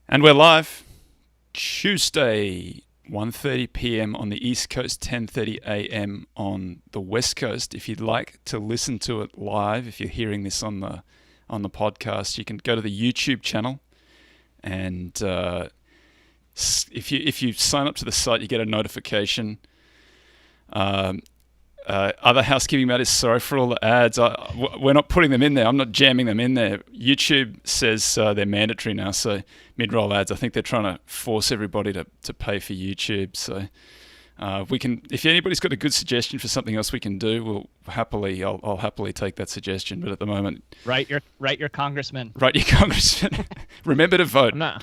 And we're live Tuesday, 1:30 p.m. on the East Coast, 10:30 a.m. on the West Coast. If you'd like to listen to it live, if you're hearing this on the podcast, you can go to the YouTube channel, and if you sign up to the site, you get a notification. Other housekeeping matters, sorry for all the ads. We're not putting them in there. I'm not jamming them in there. YouTube says they're mandatory now, so mid-roll ads. I think they're trying to force everybody to pay for YouTube. So we can, if anybody's got a good suggestion for something else we can do, I'll happily take that suggestion. But at the moment, write your congressman. Write your congressman. Remember to vote. I'm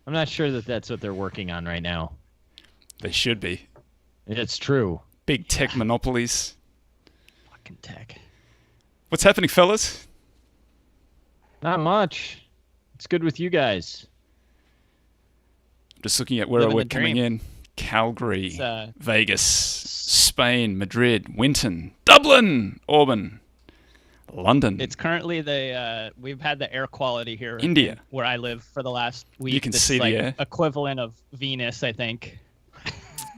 not sure that that's what they're working on right now. They should be. It's true. Big tech monopolies. Fucking tech. What's happening, fellas? Not much. It's good with you guys. I'm just looking at where we're coming in. Calgary, Vegas, Spain, Madrid, Winton, Dublin, Auburn, London. It's currently we've had the air quality here. India, where I live for the last week. You can see the air. Equivalent of Venus, I think.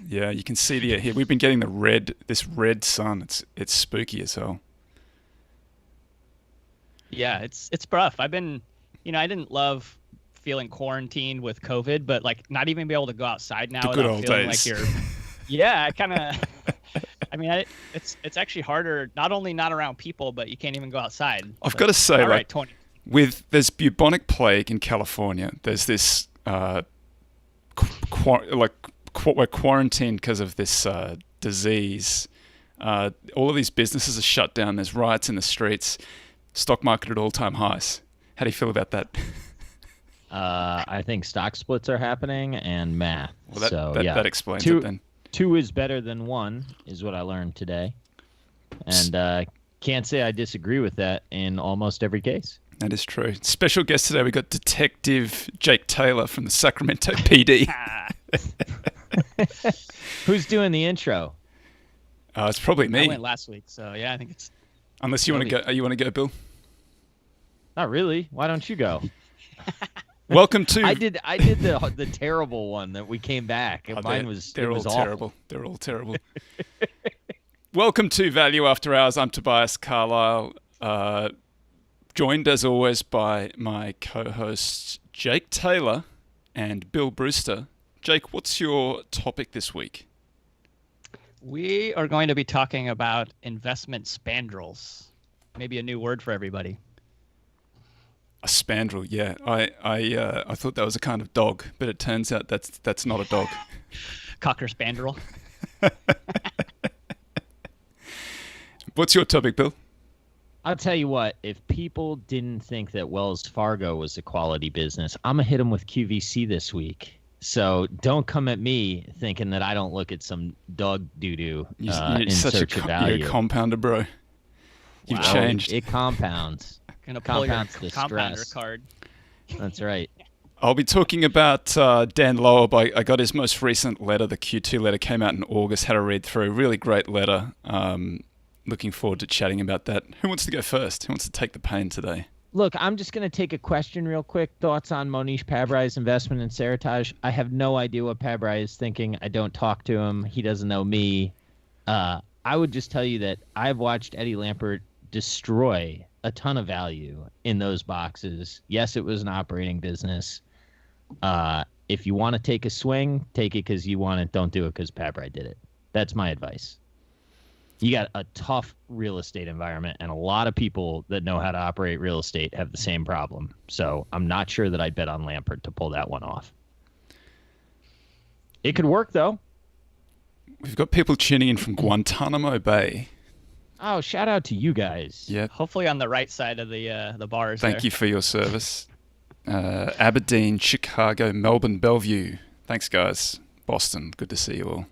Yeah, you can see the air here. We've been getting this red sun. It's spooky as hell. Yeah, it's rough. I didn't love feeling quarantined with COVID, but like not even be able to go outside now the good without old feeling days. like you're. Yeah, I kind of. I mean, it's actually harder. Not only not around people, but you can't even go outside. I've got to say, all right, Tony. There's bubonic plague in California. There's this we're quarantined because of this disease. All of these businesses are shut down. There's riots in the streets. Stock market at all-time highs. How do you feel about that? I think stock splits are happening and math. Well, that explains it then. 2 is better than 1 is what I learned today. And can't say I disagree with that in almost every case. That is true. Special guest today, we got Detective Jake Taylor from the Sacramento PD. Who's doing the intro? It's probably me. I went last week, so yeah, I think it's. Unless you want to go. You want to go, Bill? Not really. Why don't you go? Welcome to. I did the terrible one that we came back. Mine was. They're all awful. terrible. They're all terrible. Welcome to Value After Hours. I'm Tobias Carlisle. Joined as always by my co-hosts Jake Taylor and Bill Brewster. Jake, what's your topic this week? We are going to be talking about investment spandrels. Maybe a new word for everybody. A spandrel, yeah. I thought that was a kind of dog, but it turns out that's not a dog. Cocker spandrel. What's your topic, Bill? I'll tell you what, if people didn't think that Wells Fargo was a quality business, I'm going to hit them with QVC this week. So don't come at me thinking that I don't look at some dog doo-doo in search of value. You're a compounder, bro. You've changed. It compounds. Gonna pull your the compounder stress. card. That's right. I'll be talking about Dan Loeb. I got his most recent letter, the Q2 letter, came out in August, had a read through. Really great letter. Looking forward to chatting about that. Who wants to go first? Who wants to take the pain today? Look, I'm just going to take a question real quick. Thoughts on Monish Pabrai's investment in Seritage? I have no idea what Pabrai is thinking. I don't talk to him. He doesn't know me. I would just tell you that I've watched Eddie Lampert destroy a ton of value in those boxes. Yes, it was an operating business. If you want to take a swing, take it because you want it. Don't do it because Pabrai did it. That's my advice. You got a tough real estate environment, and a lot of people that know how to operate real estate have the same problem. So I'm not sure that I'd bet on Lampert to pull that one off. It could work, though. We've got people tuning in from Guantanamo Bay. Oh, shout out to you guys. Yeah. Hopefully on the right side of the bars. Thank you for your service. Aberdeen, Chicago, Melbourne, Bellevue. Thanks, guys. Boston. Good to see you all.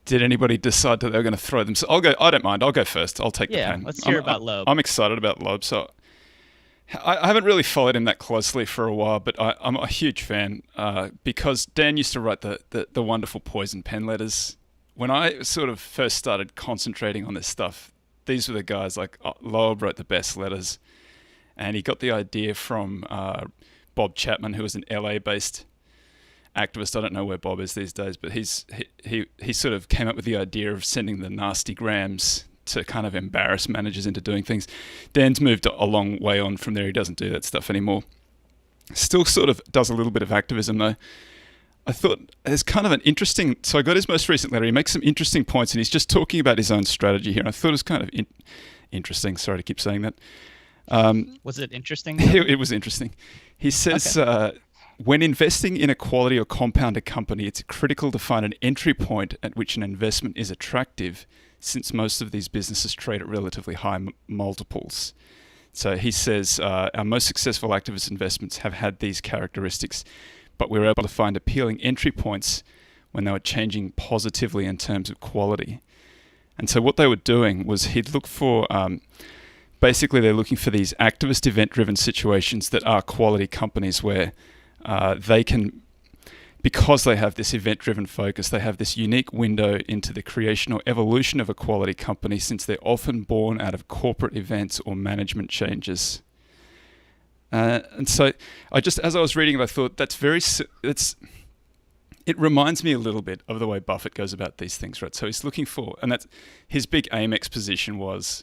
Did anybody decide that they were going to throw them? So I don't mind. I'll go first. I'll take the pen. Let's hear about Loeb. I'm excited about Loeb. So I haven't really followed him that closely for a while, but I'm a huge fan because Dan used to write the wonderful Poison Pen letters. When I sort of first started concentrating on this stuff, these were the guys like Loeb wrote the best letters, and he got the idea from Bob Chapman, who was an LA-based activist. I don't know where Bob is these days, but he sort of came up with the idea of sending the nasty grams to kind of embarrass managers into doing things. Dan's moved a long way on from there. He doesn't do that stuff anymore. Still sort of does a little bit of activism though. I thought there's kind of an interesting... So I got his most recent letter. He makes some interesting points, and he's just talking about his own strategy here. And I thought it was kind of interesting. Sorry to keep saying that. Was it interesting? It was interesting. He says, when investing in a quality or compounder company, it's critical to find an entry point at which an investment is attractive, since most of these businesses trade at relatively high multiples. So he says, our most successful activist investments have had these characteristics, but we were able to find appealing entry points when they were changing positively in terms of quality. And so what they were doing was he'd look for, basically they're looking for these activist event-driven situations that are quality companies where they can, because they have this event-driven focus, they have this unique window into the creation or evolution of a quality company, since they're often born out of corporate events or management changes. And so as I was reading it, I thought it reminds me a little bit of the way Buffett goes about these things, right? So he's looking for, and that's his big Amex position was,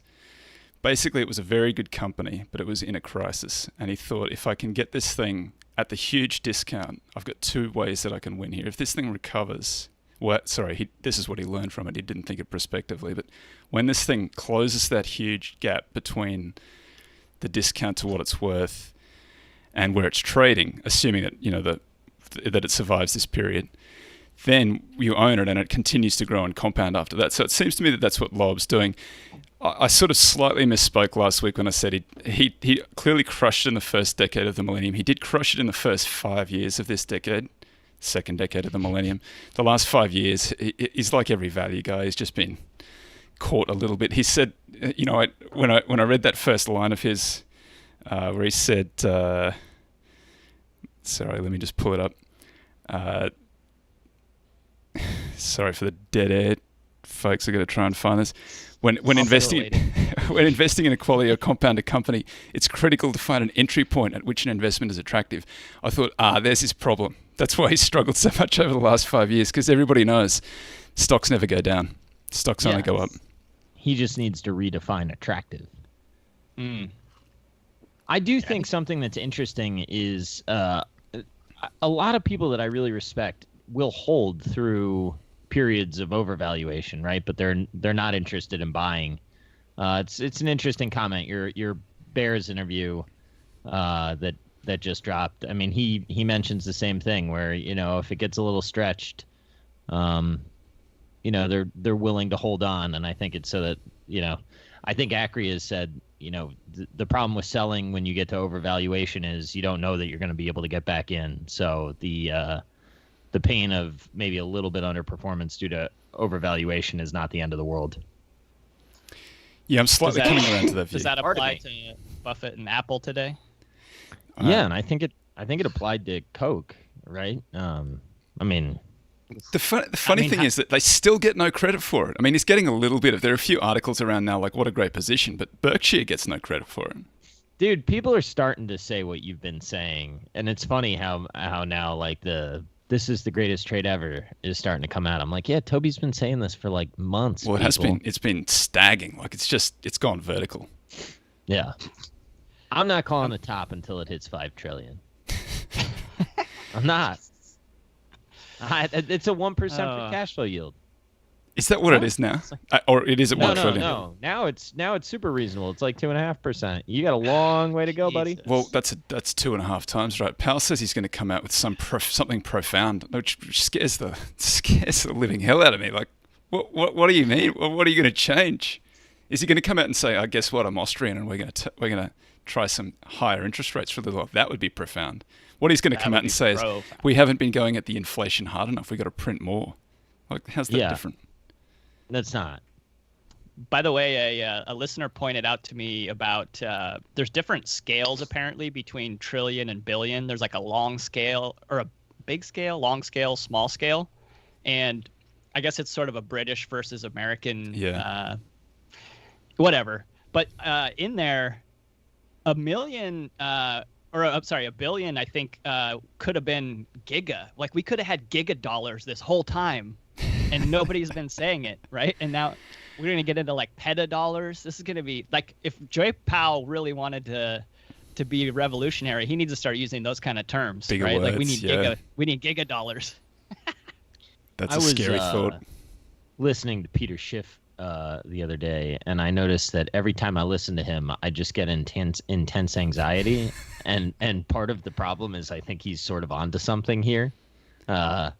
basically it was a very good company, but it was in a crisis. And he thought, if I can get this thing at the huge discount, I've got two ways that I can win here. If this thing recovers, this is what he learned from it. He didn't think it prospectively, but when this thing closes that huge gap between the discount to what it's worth and where it's trading, assuming that that it survives this period, then you own it and it continues to grow and compound after that. So it seems to me that that's what Loeb's doing. I sort of slightly misspoke last week when I said he clearly crushed it in the first decade of the millennium. He did crush it in the first 5 years of this decade, second decade of the millennium. The last 5 years, he's like every value guy. He's just been caught a little bit. He said, when I read that first line of his, where he said, sorry, let me just pull it up. Sorry for the dead air, folks. I've got to try and find this. When investing in a quality or compounder company, it's critical to find an entry point at which an investment is attractive. I thought, there's his problem. That's why he's struggled so much over the last 5 years, because everybody knows stocks never go down. Stocks only go up. He just needs to redefine attractive. I do think something that's interesting is a lot of people that I really respect will hold through periods of overvaluation, right? But they're not interested in buying. It's an interesting comment. Your Bears interview that just dropped. I mean, he mentions the same thing where, if it gets a little stretched, they're willing to hold on, and I think it's so that I think Acri has said, the problem with selling when you get to overvaluation is you don't know that you're going to be able to get back in. So the pain of maybe a little bit underperformance due to overvaluation is not the end of the world. Yeah, I'm slightly coming around to that view. Does that apply to Buffett and Apple today? Yeah, and I think it applied to Coke, right? The funny thing is that they still get no credit for it. I mean, he's getting a little bit of... There are a few articles around now, like, what a great position, but Berkshire gets no credit for it. Dude, people are starting to say what you've been saying, and it's funny how now, like, this is the greatest trade ever is starting to come out. I'm like, yeah, Toby's been saying this for, like, months. Well, it's been stagging. Like, it's gone vertical. Yeah. I'm not calling the top until it hits 5 trillion. I'm not. It's a 1% free cash flow yield. Is that what it is now? Or it is at 1 trillion? No. Now it's super reasonable. It's like 2.5%. You got a long way to go, buddy. Well, that's 2.5 times, right? Powell says he's going to come out with something profound, which scares the living hell out of me. Like, what do you mean? What are you going to change? Is he going to come out and say, guess what? I'm Austrian, and we're going to try some higher interest rates for a little while? That would be profound. What he's going to come out and say is, we haven't been going at the inflation hard enough. We've got to print more. Like, how's that different? That's not. By the way, a listener pointed out to me about there's different scales apparently between trillion and billion. There's like a long scale or a big scale, long scale, small scale. And I guess it's sort of a British versus American whatever. But in there, a million I'm sorry, a billion, I think, could have been giga. Like, we could have had giga dollars this whole time, and nobody's been saying it, right? And now we're going to get into, like, petadollars. This is going to be, like, if Joy Powell really wanted to be revolutionary, he needs to start using those kind of terms, Bigger right? words, Like, we need giga dollars. That's a scary thought. Listening to Peter Schiff the other day, and I noticed that every time I listen to him, I just get intense anxiety, and part of the problem is I think he's sort of onto something here. Now,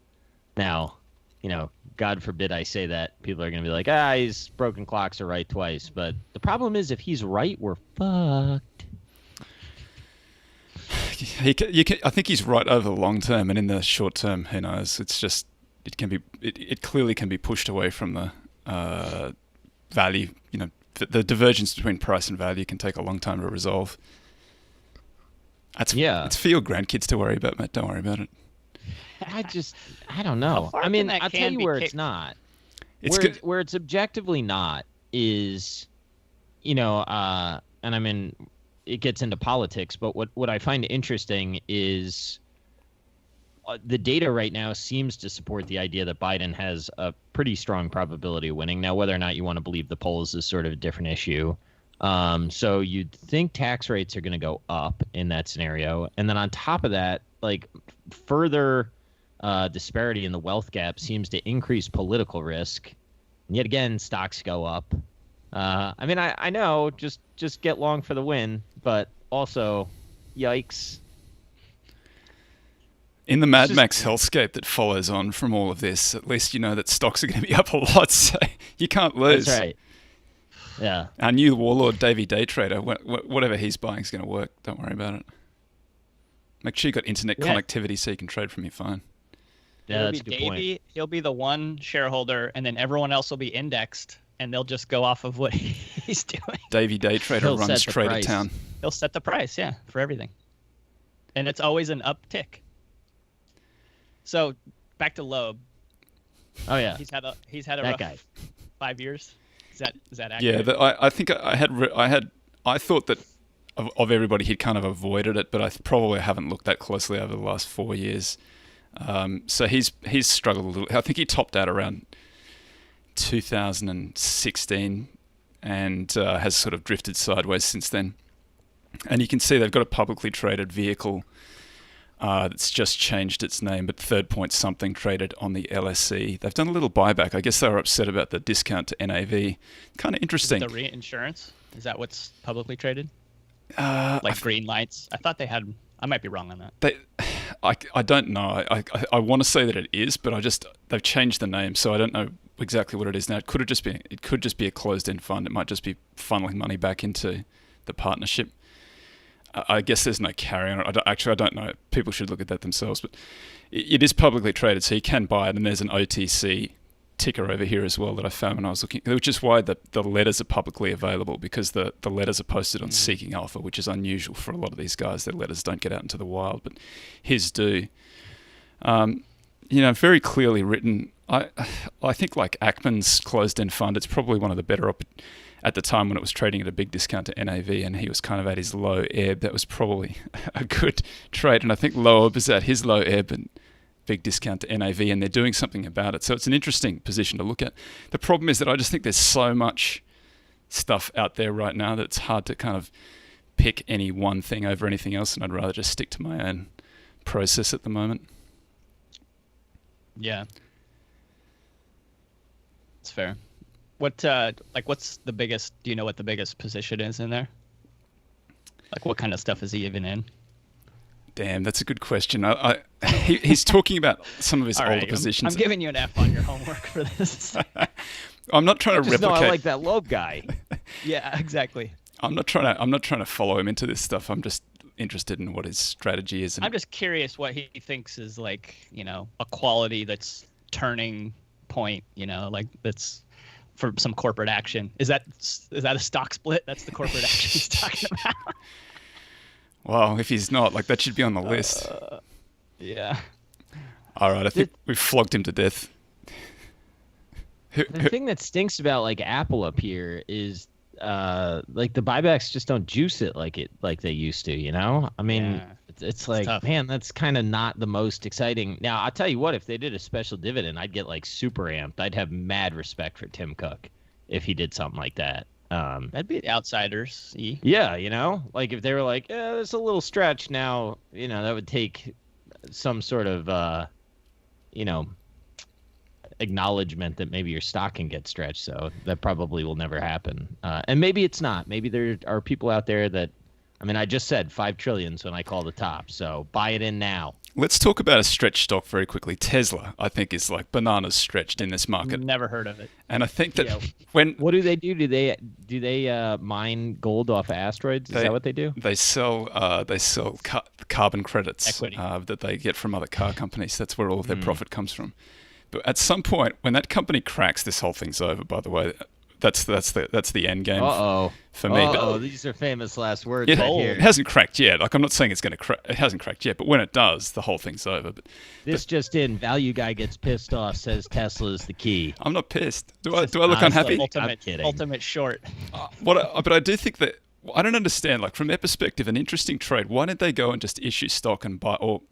God forbid I say that, people are going to be like, he's broken clocks are right twice, but the problem is if he's right, we're fucked. I think he's right over the long term, and in the short term, who knows? It's just it clearly can be pushed away from the value. The divergence between price and value can take a long time to resolve. It's for your grandkids to worry about, mate. Don't worry about it. I don't know. I mean, I'll tell you where it's not. Where it's objectively not is, and I mean, it gets into politics, but what I find interesting is the data right now seems to support the idea that Biden has a pretty strong probability of winning. Now, whether or not you want to believe the polls is sort of a different issue. So you'd think tax rates are going to go up in that scenario. And then on top of that, like further disparity in the wealth gap seems to increase political risk. And yet again, stocks go up. I mean, I know, just get long for the win, but also, yikes. In the Mad Max hellscape that follows on from all of this, at least you know that stocks are going to be up a lot, so you can't lose. That's right. Yeah. Our new warlord, Davey Day Trader, whatever he's buying is going to work. Don't worry about it. Make sure you got internet connectivity so you can trade from your phone. Yeah, that's a good point. He'll be the one shareholder, and then everyone else will be indexed, and they'll just go off of what he's doing. Davey Day Trader runs Trader Town. He'll set the price, for everything. And it's always an uptick. So back to Loeb. Oh yeah, he's had a that rough guy. 5 years. Is that accurate? Yeah, I think I thought that of everybody he'd kind of avoided it, but I probably haven't looked that closely over the last 4 years. So he's struggled a little. I think he topped out around 2016 and has sort of drifted sideways since then. And you can see they've got a publicly traded vehicle that's just changed its name, but Third Point something traded on the LSE. They've done a little buyback. I guess they were upset about the discount to NAV. Kind of interesting. The reinsurance? Is that what's publicly traded? Like green lights? I thought they had. I might be wrong on that. I don't know. I want to say that it is, but they've changed the name, so I don't know exactly what it is now. It could just be a closed-end fund. It might just be funneling money back into the partnership. I guess there's no carry on it. I don't know. People should look at that themselves. But it is publicly traded, so you can buy it. And there's an OTC ticker over here as well that I found when I was looking, which is why the letters are publicly available, because the letters are posted on Seeking Alpha, which is unusual for a lot of these guys. Their letters don't get out into the wild, but his do. Very clearly written. I think like Ackman's closed-end fund, it's probably one of the better at the time when it was trading at a big discount to NAV, and he was kind of at his low ebb. That was probably a good trade. And I think Loeb is at his low ebb and big discount to NAV, and they're doing something about it. So it's an interesting position to look at. The problem is that I just think there's so much stuff out there right now that it's hard to kind of pick any one thing over anything else, and I'd rather just stick to my own process at the moment. Yeah. It's fair. What's the biggest? Do you know what the biggest position is in there? Like, what kind of stuff is he even in? Damn, that's a good question. He's talking about some of his older positions. I'm giving you an F on your homework for this. I'm not trying to replicate. No, I like that Loeb guy. Yeah, exactly. I'm not trying to follow him into this stuff. I'm just interested in what his strategy is. I'm just curious what he thinks is like, a quality that's turning point. That's for some corporate action. Is that a stock split? That's the corporate action he's talking about. Well, if he's not, that should be on the list. Yeah. All right, I think we've flogged him to death. The thing that stinks about Apple up here is like the buybacks just don't juice it like they used to, you know? I mean, Yeah. it's like, tough. man, that's kind of not the most exciting. Now, I'll tell you what, if they did a special dividend, I'd get like super amped. I'd have mad respect for Tim Cook if he did something like that. That'd be the outsiders. Yeah, you know, like if they were like, it's a little stretch now, you know, that would take some sort of, you know, acknowledgement that maybe your stock can get stretched. So that probably will never happen. And maybe it's not. Maybe there are people out there that, I mean, I just said 5 trillion when I call the top. So buy it in now. Let's talk about a stretched stock very quickly. Tesla, I think, is like bananas stretched in this market. Never heard of it. And I think that Yeah. when What do they do? Do they mine gold off of asteroids? Is that what they do? they sell carbon credits Equity. that they get from other car companies. That's where all of their profit comes from. But at some point, when that company cracks, this whole thing's over. By the way, that's the end game for me. But These are famous last words it, right here. it hasn't cracked yet. Like, I'm not saying it's going to crack. It hasn't cracked yet. But when it does, the whole thing's over. But This just in, value guy gets pissed off, says Tesla is the key. I'm not pissed. Do I look honestly, unhappy? I'm kidding. Ultimate short. But I do think that I don't understand. Like, from their perspective, an interesting trade. Why did they go and just issue stock and buy or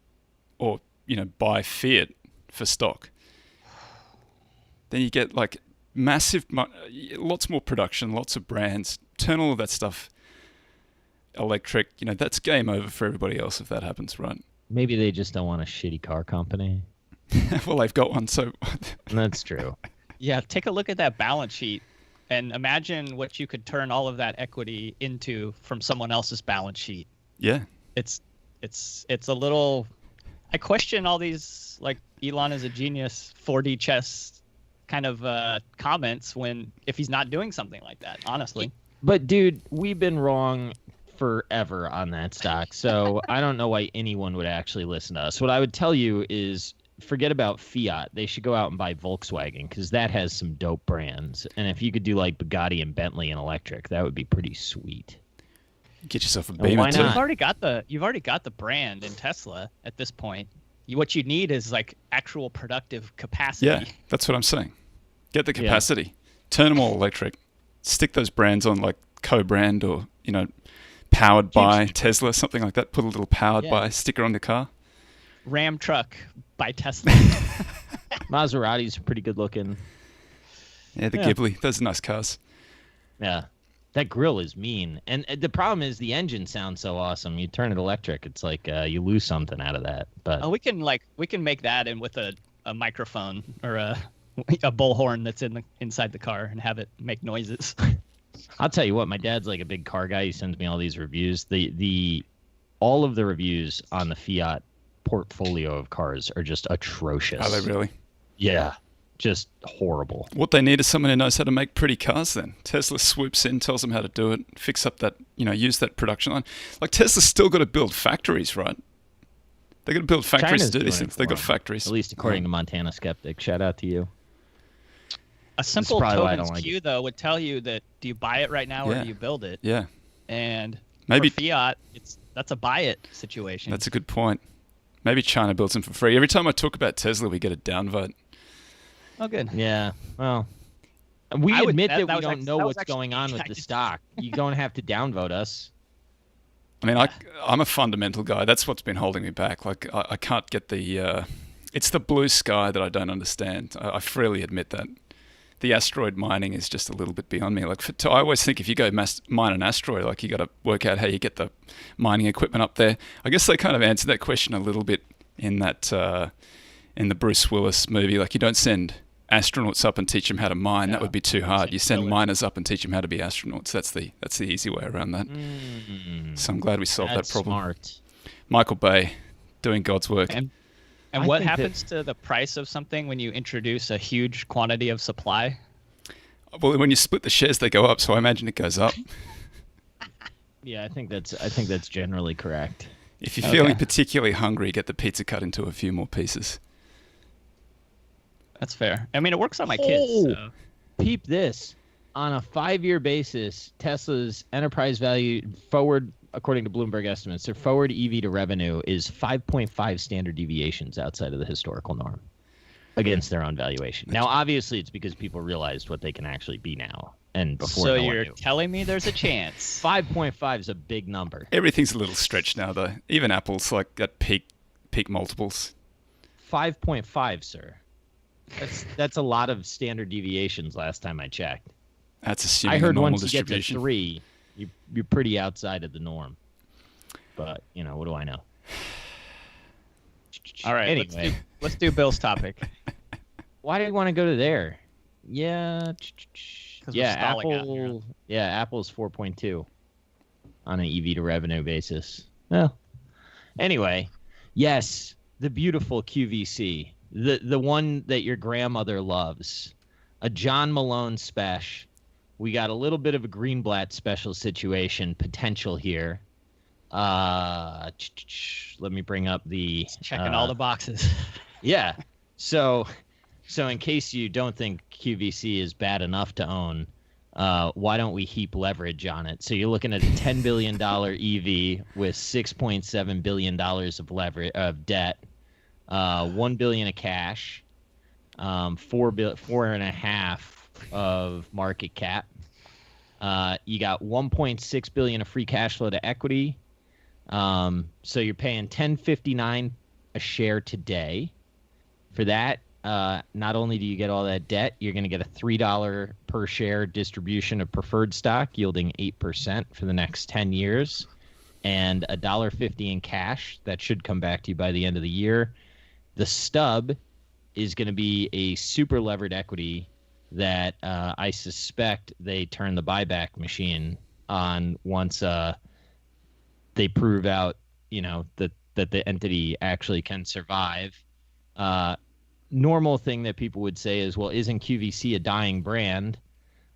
buy fiat for stock? Then you get like massive, lots more production, lots of brands. Turn all of that stuff electric. You know, that's game over for everybody else if that happens, right? Maybe they just don't want a shitty car company. Well, they've got one, so That's true. Yeah, take a look at that balance sheet and imagine what you could turn all of that equity into from someone else's balance sheet. yeah. It's a little. I question all these like Elon is a genius 4D chess kind of comments if he's not doing something like that, honestly. But dude, we've been wrong forever on that stock. So I don't know why anyone would actually listen to us. What I would tell you is forget about Fiat. They should go out and buy Volkswagen because that has some dope brands. And if you could do like Bugatti and Bentley and electric, that would be pretty sweet. Get yourself a why Beamer not? too. You've already got the brand in Tesla at this point. What you need is like actual productive capacity. Yeah, that's what I'm saying. Get the capacity. Turn them all electric. Stick those brands on like co-brand or, powered by Tesla, something like that. Put a little powered by sticker on the car. Ram truck by Tesla. Maseratis are pretty good looking. Yeah, the Ghibli. Those are nice cars. Yeah. That grill is mean. And the problem is the engine sounds so awesome. You turn it electric, it's like you lose something out of that. But we can make that in with a microphone or a bullhorn that's inside the car and have it make noises. I'll tell you what, my dad's like a big car guy. He sends me all these reviews. All of the reviews on the Fiat portfolio of cars are just atrocious. Are they really? Yeah. Just horrible. What they need is someone who knows how to make pretty cars then. Tesla swoops in, tells them how to do it, fix up that, use that production line. Like, Tesla's still got to build factories, right? They got to build factories China's to do these doing things. it They for got them. factories. At least according to Montana Skeptic. Shout out to you. A simple probably why I Tobin's don't like Q, though, would tell you that do you buy it right now or Yeah. do you build it? Yeah, And Maybe- for Fiat, that's a buy it situation. that's a good point. Maybe China builds them for free. Every time I talk about Tesla, we get a downvote. Oh, good. Yeah. Well, we I would- admit that- that that we was don't actually- know that was what's going on with actually- the stock. You don't have to downvote us. I mean, I'm a fundamental guy. That's what's been holding me back. Like, I can't get the... it's the blue sky that I don't understand. I freely admit that. The asteroid mining is just a little bit beyond me. Like, I always think if you go mine an asteroid, like, you got to work out how you get the mining equipment up there. I guess they kind of answered that question a little bit in that in the Bruce Willis movie. Like, you don't send astronauts up and teach them how to mine. That would be too hard. You send miners up and teach them how to be astronauts. That's the easy way around that. So I'm glad we solved That's that problem. smart. Michael Bay doing God's work. And I what think happens to the price of something when you introduce a huge quantity of supply? Well, when you split the shares, they go up. So I imagine it goes up. Yeah, I think that's generally correct. If you're feeling particularly hungry, get the pizza cut into a few more pieces. That's fair. I mean, it works on my kids. So. Peep this. On a 5-year basis, Tesla's enterprise value forward, according to Bloomberg estimates, their forward EV to revenue is 5.5 standard deviations outside of the historical norm against their own valuation. Now, obviously, it's because people realized what they can actually be now. and before So no one you're knew. telling me there's a chance. 5.5 is a big number. Everything's a little stretched now, though. Even Apple's like at peak multiples. 5.5, sir. That's a lot of standard deviations last time I checked. That's assuming I heard a normal once you get to distribution. 3, you're pretty outside of the norm. But, what do I know? All right, Anyway, let's do Bill's topic. why do you want to go to there? Yeah. 'Cause we're stalling out here. Apple. Yeah, Apple's 4.2 on an EV to revenue basis. Well, anyway, yes, the beautiful QVC, the one that your grandmother loves, a John Malone special. We got a little bit of a Greenblatt special situation potential here. Let me bring up the Checking all the boxes. Yeah. So in case you don't think QVC is bad enough to own, why don't we heap leverage on it? So you're looking at a $10 billion EV with $6.7 billion of debt, $1 billion of cash, $4.5 of market cap. You got $1.6 billion of free cash flow to equity. So you're paying $10.59 a share today. For that, not only do you get all that debt, you're going to get a $3 per share distribution of preferred stock, yielding 8% for the next 10 years, and $1.50 in cash. That should come back to you by the end of the year. The stub is going to be a super levered equity that I suspect they turn the buyback machine on once they prove out, that the entity actually can survive. Normal thing that people would say is, well, isn't QVC a dying brand?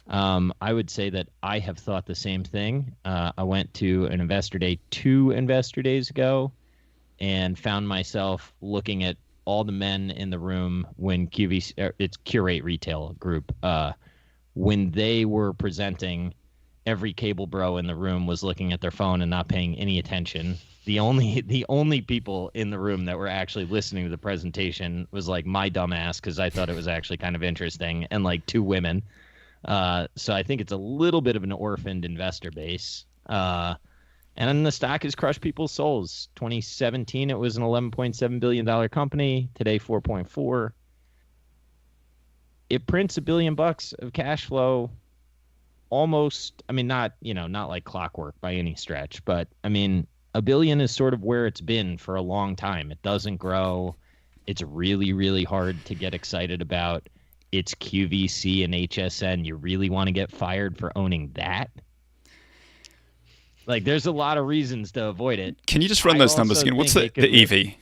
I would say that I have thought the same thing. I went to an investor day 2 investor days ago and found myself looking at all the men in the room when QVC, it's Curate Retail Group, when they were presenting. Every cable bro in the room was looking at their phone and not paying any attention. The only people in the room that were actually listening to the presentation was like my dumb ass, because I thought it was actually kind of interesting, and like 2 women. So I think it's a little bit of an orphaned investor base. And then the stock has crushed people's souls. 2017, it was an $11.7 billion company. Today, 4.4. It prints $1 billion of cash flow. Almost, not like clockwork by any stretch, but $1 billion is sort of where it's been for a long time. It doesn't grow. It's really, really hard to get excited about. It's QVC and HSN. You really want to get fired for owning that? Like, there's a lot of reasons to avoid it. Can you just run those numbers again? What's the EV?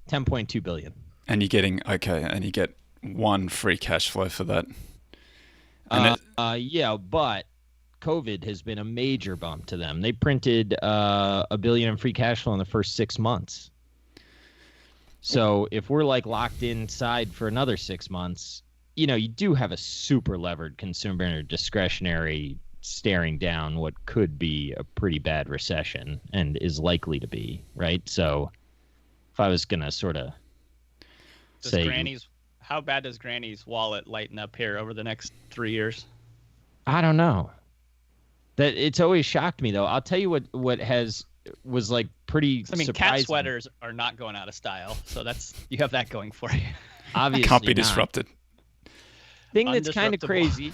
10.2 billion. And you get 1 free cash flow for that. Yeah, but COVID has been a major bump to them. They printed $1 billion in free cash flow in the first 6 months. So if we're like locked inside for another 6 months, you do have a super levered consumer discretionary staring down what could be a pretty bad recession and is likely to be, right? So if I was going to sort of say... How bad does Granny's wallet lighten up here over the next 3 years? I don't know. That it's always shocked me, though. I'll tell you what was like pretty surprising. Cat sweaters are not going out of style, so you have that going for you. Obviously Can't be not. disrupted. Thing that's kind of crazy.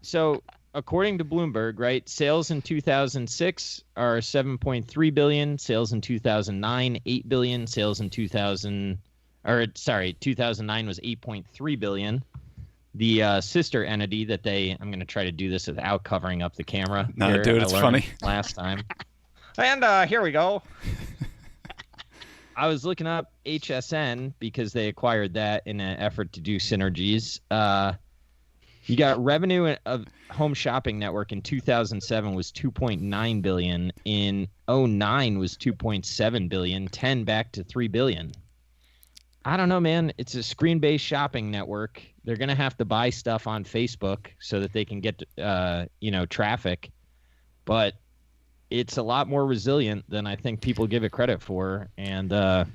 So according to Bloomberg, right, sales in 2006 are 7.3 billion. Sales in 2009, 8 billion. Sales in 2009 was 8.3 billion. The sister entity that I'm going to try to do this without covering up the camera. No, dude, it's funny. Last time. And here we go. I was looking up HSN because they acquired that in an effort to do synergies. You got revenue of Home Shopping Network in 2007 was 2.9 billion. In 2009 was 2.7 billion. 10 back to 3 billion. I don't know, man. It's a screen-based shopping network. They're going to have to buy stuff on Facebook so that they can get, traffic. But it's a lot more resilient than I think people give it credit for. And I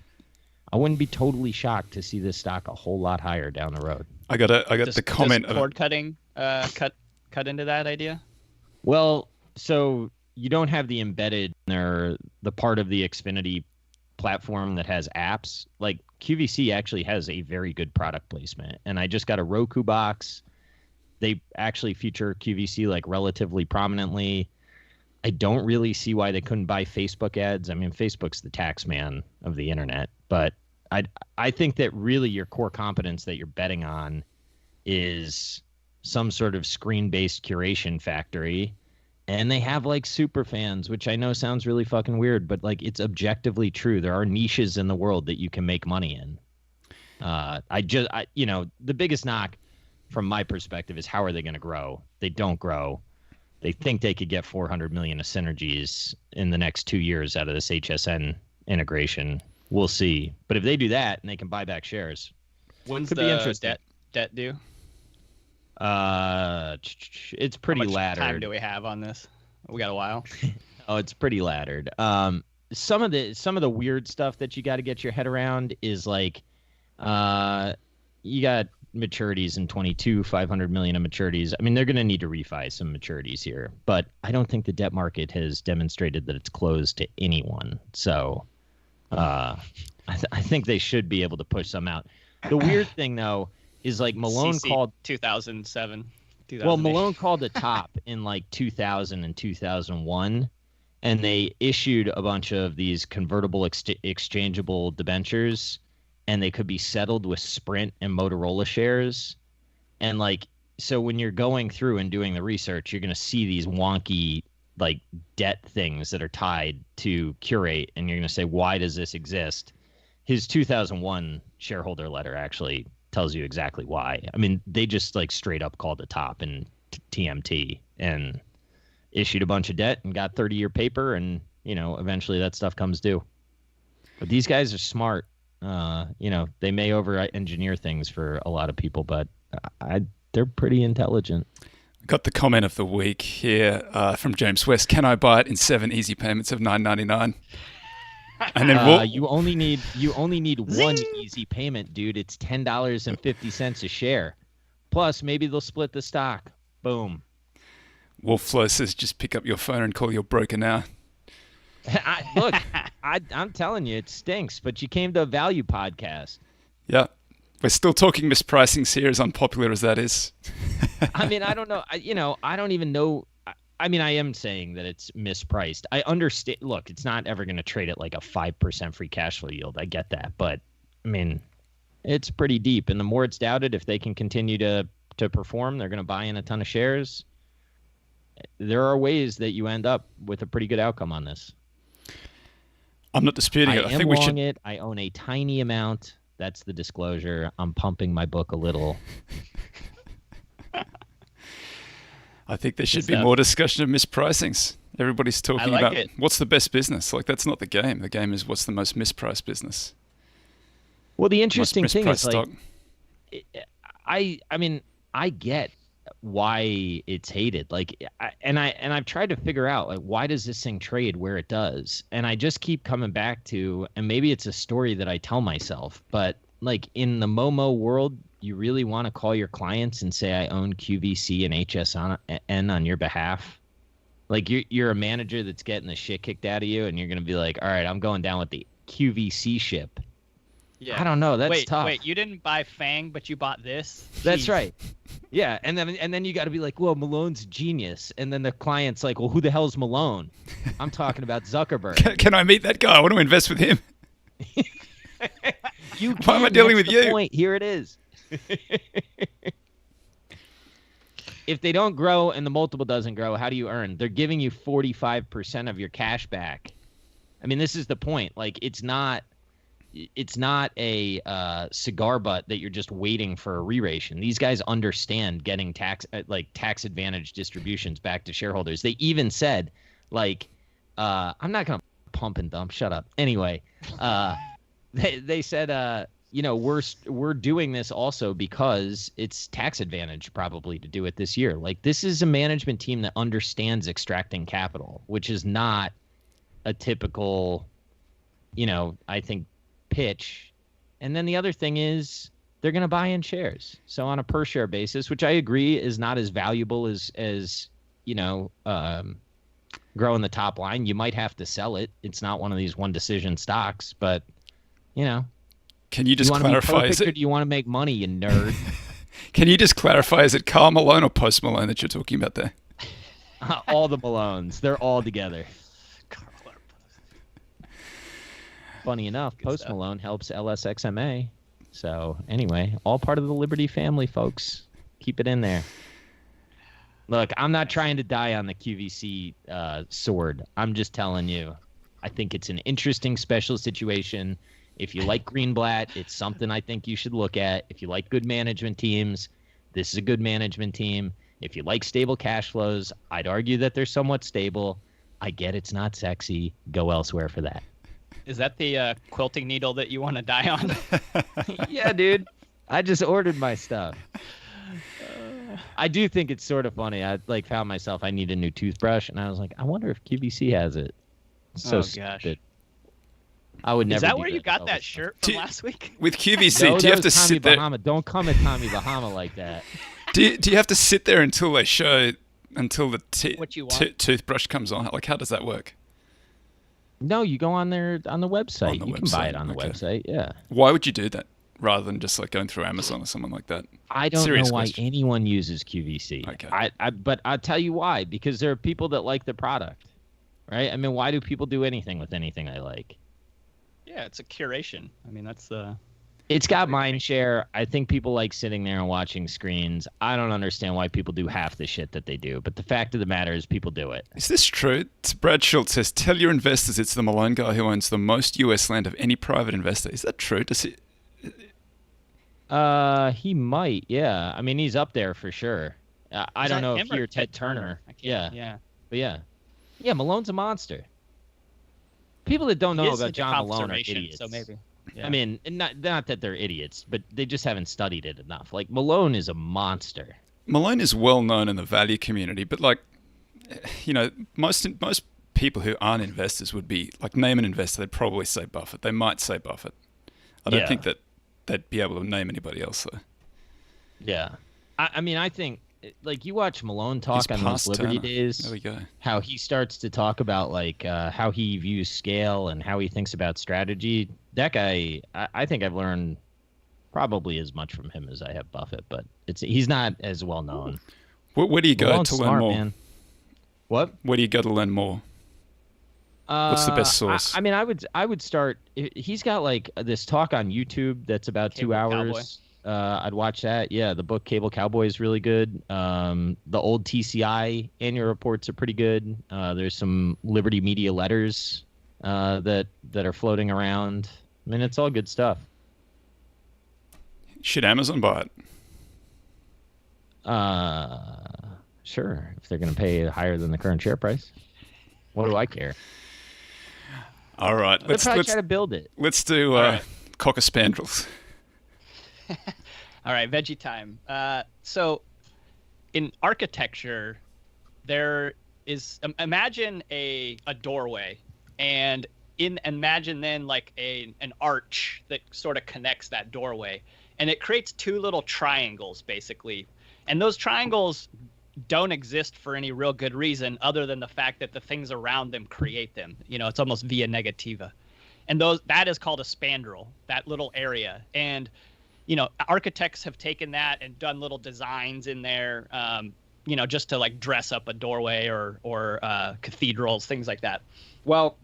wouldn't be totally shocked to see this stock a whole lot higher down the road. I got the comment does cord cutting cut cut into that idea? Well, so you don't have the embedded or the part of the Xfinity platform that has apps. Like QVC actually has a very good product placement, and I just got a Roku box. They actually feature QVC like relatively prominently. I don't really see why they couldn't buy Facebook ads. I mean, Facebook's the tax man of the internet, but I think that really your core competence that you're betting on is some sort of screen-based curation factory. And they have like super fans, which I know sounds really fucking weird, but like it's objectively true. There are niches in the world that you can make money in. The biggest knock from my perspective is how are they going to grow? They don't grow. They think they could get 400 million of synergies in the next 2 years out of this HSN integration. We'll see. But if they do that and they can buy back shares, When's could be interesting. debt due? It's pretty How much laddered. time do we have on this? We got a while. Oh, it's pretty laddered. Some of the weird stuff that you got to get your head around is like, you got maturities in 22, 500 million of maturities. I mean, they're going to need to refi some maturities here, but I don't think the debt market has demonstrated that it's closed to anyone. So, I think they should be able to push some out. The weird thing though is like Malone called 2007. Well, Malone called a top in like 2000 and 2001, and they issued a bunch of these convertible exchangeable debentures, and they could be settled with Sprint and Motorola shares. And like, so when you're going through and doing the research, you're going to see these wonky like debt things that are tied to Curate, and you're going to say, why does this exist? His 2001 shareholder letter actually tells you exactly why. I mean, they just like straight up called the top in TMT and issued a bunch of debt and got 30-year paper, and eventually that stuff comes due. But these guys are smart. They may over-engineer things for a lot of people, but they're pretty intelligent. Got the comment of the week here from James West. Can I buy it in 7 easy payments of $9.99? And then you only need one easy payment, dude. It's $10.50 a share. Plus, maybe they'll split the stock. Boom. Wolf Flow says, just pick up your phone and call your broker now. I'm telling you, it stinks. But you came to a value podcast. Yeah, we're still talking mispricings here, as unpopular as that is. I mean, I don't know. I don't even know. I mean, I am saying that it's mispriced. I understand. Look, it's not ever going to trade at like a 5% free cash flow yield. I get that. But, I mean, it's pretty deep. And the more it's doubted, if they can continue to perform, they're going to buy in a ton of shares. There are ways that you end up with a pretty good outcome on this. I'm not disputing it. I think we should. It. I own a tiny amount. That's the disclosure. I'm pumping my book a little. I think there should be more discussion of mispricings. Everybody's talking about what's the best business. Like, that's not the game. The game is what's the most mispriced business. Well, the interesting thing is, like, I mean, I get why it's hated. Like, I've tried to figure out, like, why does this thing trade where it does? And I just keep coming back to, and maybe it's a story that I tell myself, but like in the Momo world, you really want to call your clients and say, I own QVC and HSN on your behalf? Like, you're a manager that's getting the shit kicked out of you, and you're going to be like, all right, I'm going down with the QVC ship. Yeah. I don't know. That's tough. Wait, you didn't buy Fang, but you bought this? That's right. Yeah, and then you got to be like, well, Malone's genius. And then the client's like, well, who the hell's Malone? I'm talking about Zuckerberg. Can I meet that guy? I want to invest with him. Why am I dealing with you? Point. Here it is. If they don't grow and the multiple doesn't grow, how do you earn? They're giving you 45% of your cash back. I mean, this is the point. Like, it's not a cigar butt that you're just waiting for a re-ration. These guys understand getting tax advantage distributions back to shareholders. They even said, like, I'm not gonna pump and dump. Shut up. Anyway, they said, we're doing this also because it's tax advantage probably to do it this year. Like, this is a management team that understands extracting capital, which is not a typical, I think, pitch. And then the other thing is, they're going to buy in shares. So on a per share basis, which I agree is not as valuable as growing the top line, you might have to sell it. It's not one of these one decision stocks, but can you just clarify? Or do you want to make money, you nerd? Can you just clarify? Is it Karl Malone or Post Malone that you're talking about there? All the Malones, they're all together. Funny enough, Post Malone helps LSXMA. So anyway, all part of the Liberty family, folks. Keep it in there. Look, I'm not trying to die on the QVC sword. I'm just telling you, I think it's an interesting special situation. If you like Greenblatt, it's something I think you should look at. If you like good management teams, this is a good management team. If you like stable cash flows, I'd argue that they're somewhat stable. I get it's not sexy. Go elsewhere for that. Is that the quilting needle that you want to die on? Yeah, dude. I just ordered my stuff. I do think it's sort of funny. I found myself, I need a new toothbrush, and I was like, I wonder if QVC has it. So gosh. stupid. I would never. Is that where you got that shirt from last week? With QVC, no, do you have to Tommy sit there? Bahama. Don't come at Tommy Bahama like that. Do you have to sit there until they show until the What you want? toothbrush comes on? Like, how does that work? No, you go on the website. You can buy it on the website. Yeah. Why would you do that rather than just like going through Amazon or something like that? I don't Serious know why question. anyone uses QVC. Okay. But I'll tell you why. Because there are people that like the product, right? I mean, why do people do anything with anything I like? Yeah, it's a curation. I mean, that's the. It's got mind share. I think people like sitting there and watching screens. I don't understand why people do half the shit that they do. But the fact of the matter is people do it. Is this true? Brad Schultz says, tell your investors it's the Malone guy who owns the most US land of any private investor. Is that true? Does he... He might, yeah. I mean, he's up there for sure. I don't know if he or Ted Turner. Yeah. But yeah, Malone's a monster. People that don't know about John Malone are idiots. So maybe. Yeah. I mean, not that they're idiots, but they just haven't studied it enough. Like, Malone is a monster. Malone is well known in the value community, but like, most people who aren't investors would be like, name an investor, they'd probably say Buffett. They might say Buffett. I don't think that they'd be able to name anybody else though. Yeah, I mean, I think like you watch Malone talk on those Liberty days. There we go. How he starts to talk about like how he views scale and how he thinks about strategy. That guy, I think I've learned probably as much from him as I have Buffett, but he's not as well known. Where do you go Malone's to smart, learn more? Man. What? Where do you go to learn more? What's the best source? I mean, I would start. He's got like this talk on YouTube that's about Cable 2 hours. I'd watch that. Yeah, the book Cable Cowboy is really good. The old TCI annual reports are pretty good. There's some Liberty Media letters that are floating around. I mean, it's all good stuff. Should Amazon buy it? Sure, if they're going to pay higher than the current share price. What do I care? All right, let's try to build it. Let's do Cocker Spandrels. All right, veggie time. So, in architecture, there is imagine a doorway, and imagine then like an arch that sort of connects that doorway, and it creates two little triangles basically, and those triangles don't exist for any real good reason other than the fact that the things around them create them. It's almost via negativa, and that is called a spandrel, that little area. And architects have taken that and done little designs in there, just to like dress up a doorway or cathedrals, things like that. Well,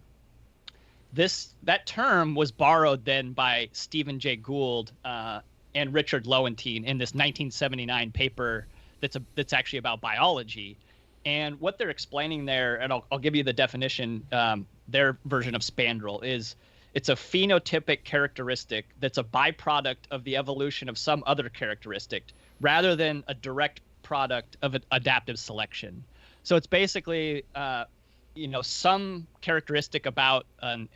that term was borrowed then by Stephen Jay Gould and Richard Lowenstein in this 1979 paper that's actually about biology. And what they're explaining there, and I'll give you the definition, their version of spandrel is, it's a phenotypic characteristic that's a byproduct of the evolution of some other characteristic rather than a direct product of adaptive selection. So it's basically, some characteristic about an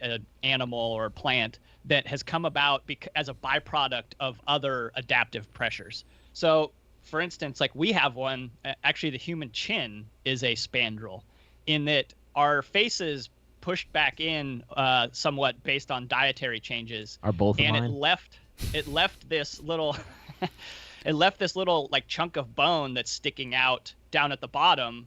animal or a plant that has come about as a byproduct of other adaptive pressures. So, for instance, like we have one, actually the human chin is a spandrel in that our faces pushed back in somewhat based on dietary changes. Are both and mine? it left it left this little like chunk of bone that's sticking out down at the bottom,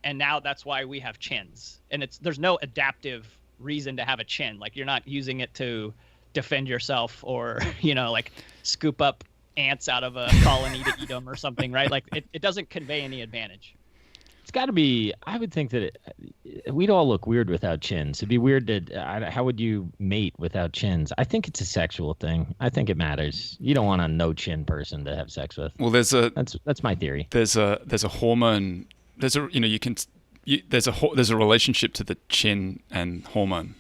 and now that's why we have chins. And there's no adaptive reason to have a chin. Like, you're not using it to defend yourself or like scoop up ants out of a colony to eat them or something, right? Like, it doesn't convey any advantage. It's got to be. I would think that we'd all look weird without chins. It'd be weird how would you mate without chins? I think it's a sexual thing. I think it matters. You don't want a no chin person to have sex with. Well, that's my theory. There's a hormone. There's a relationship to the chin and hormone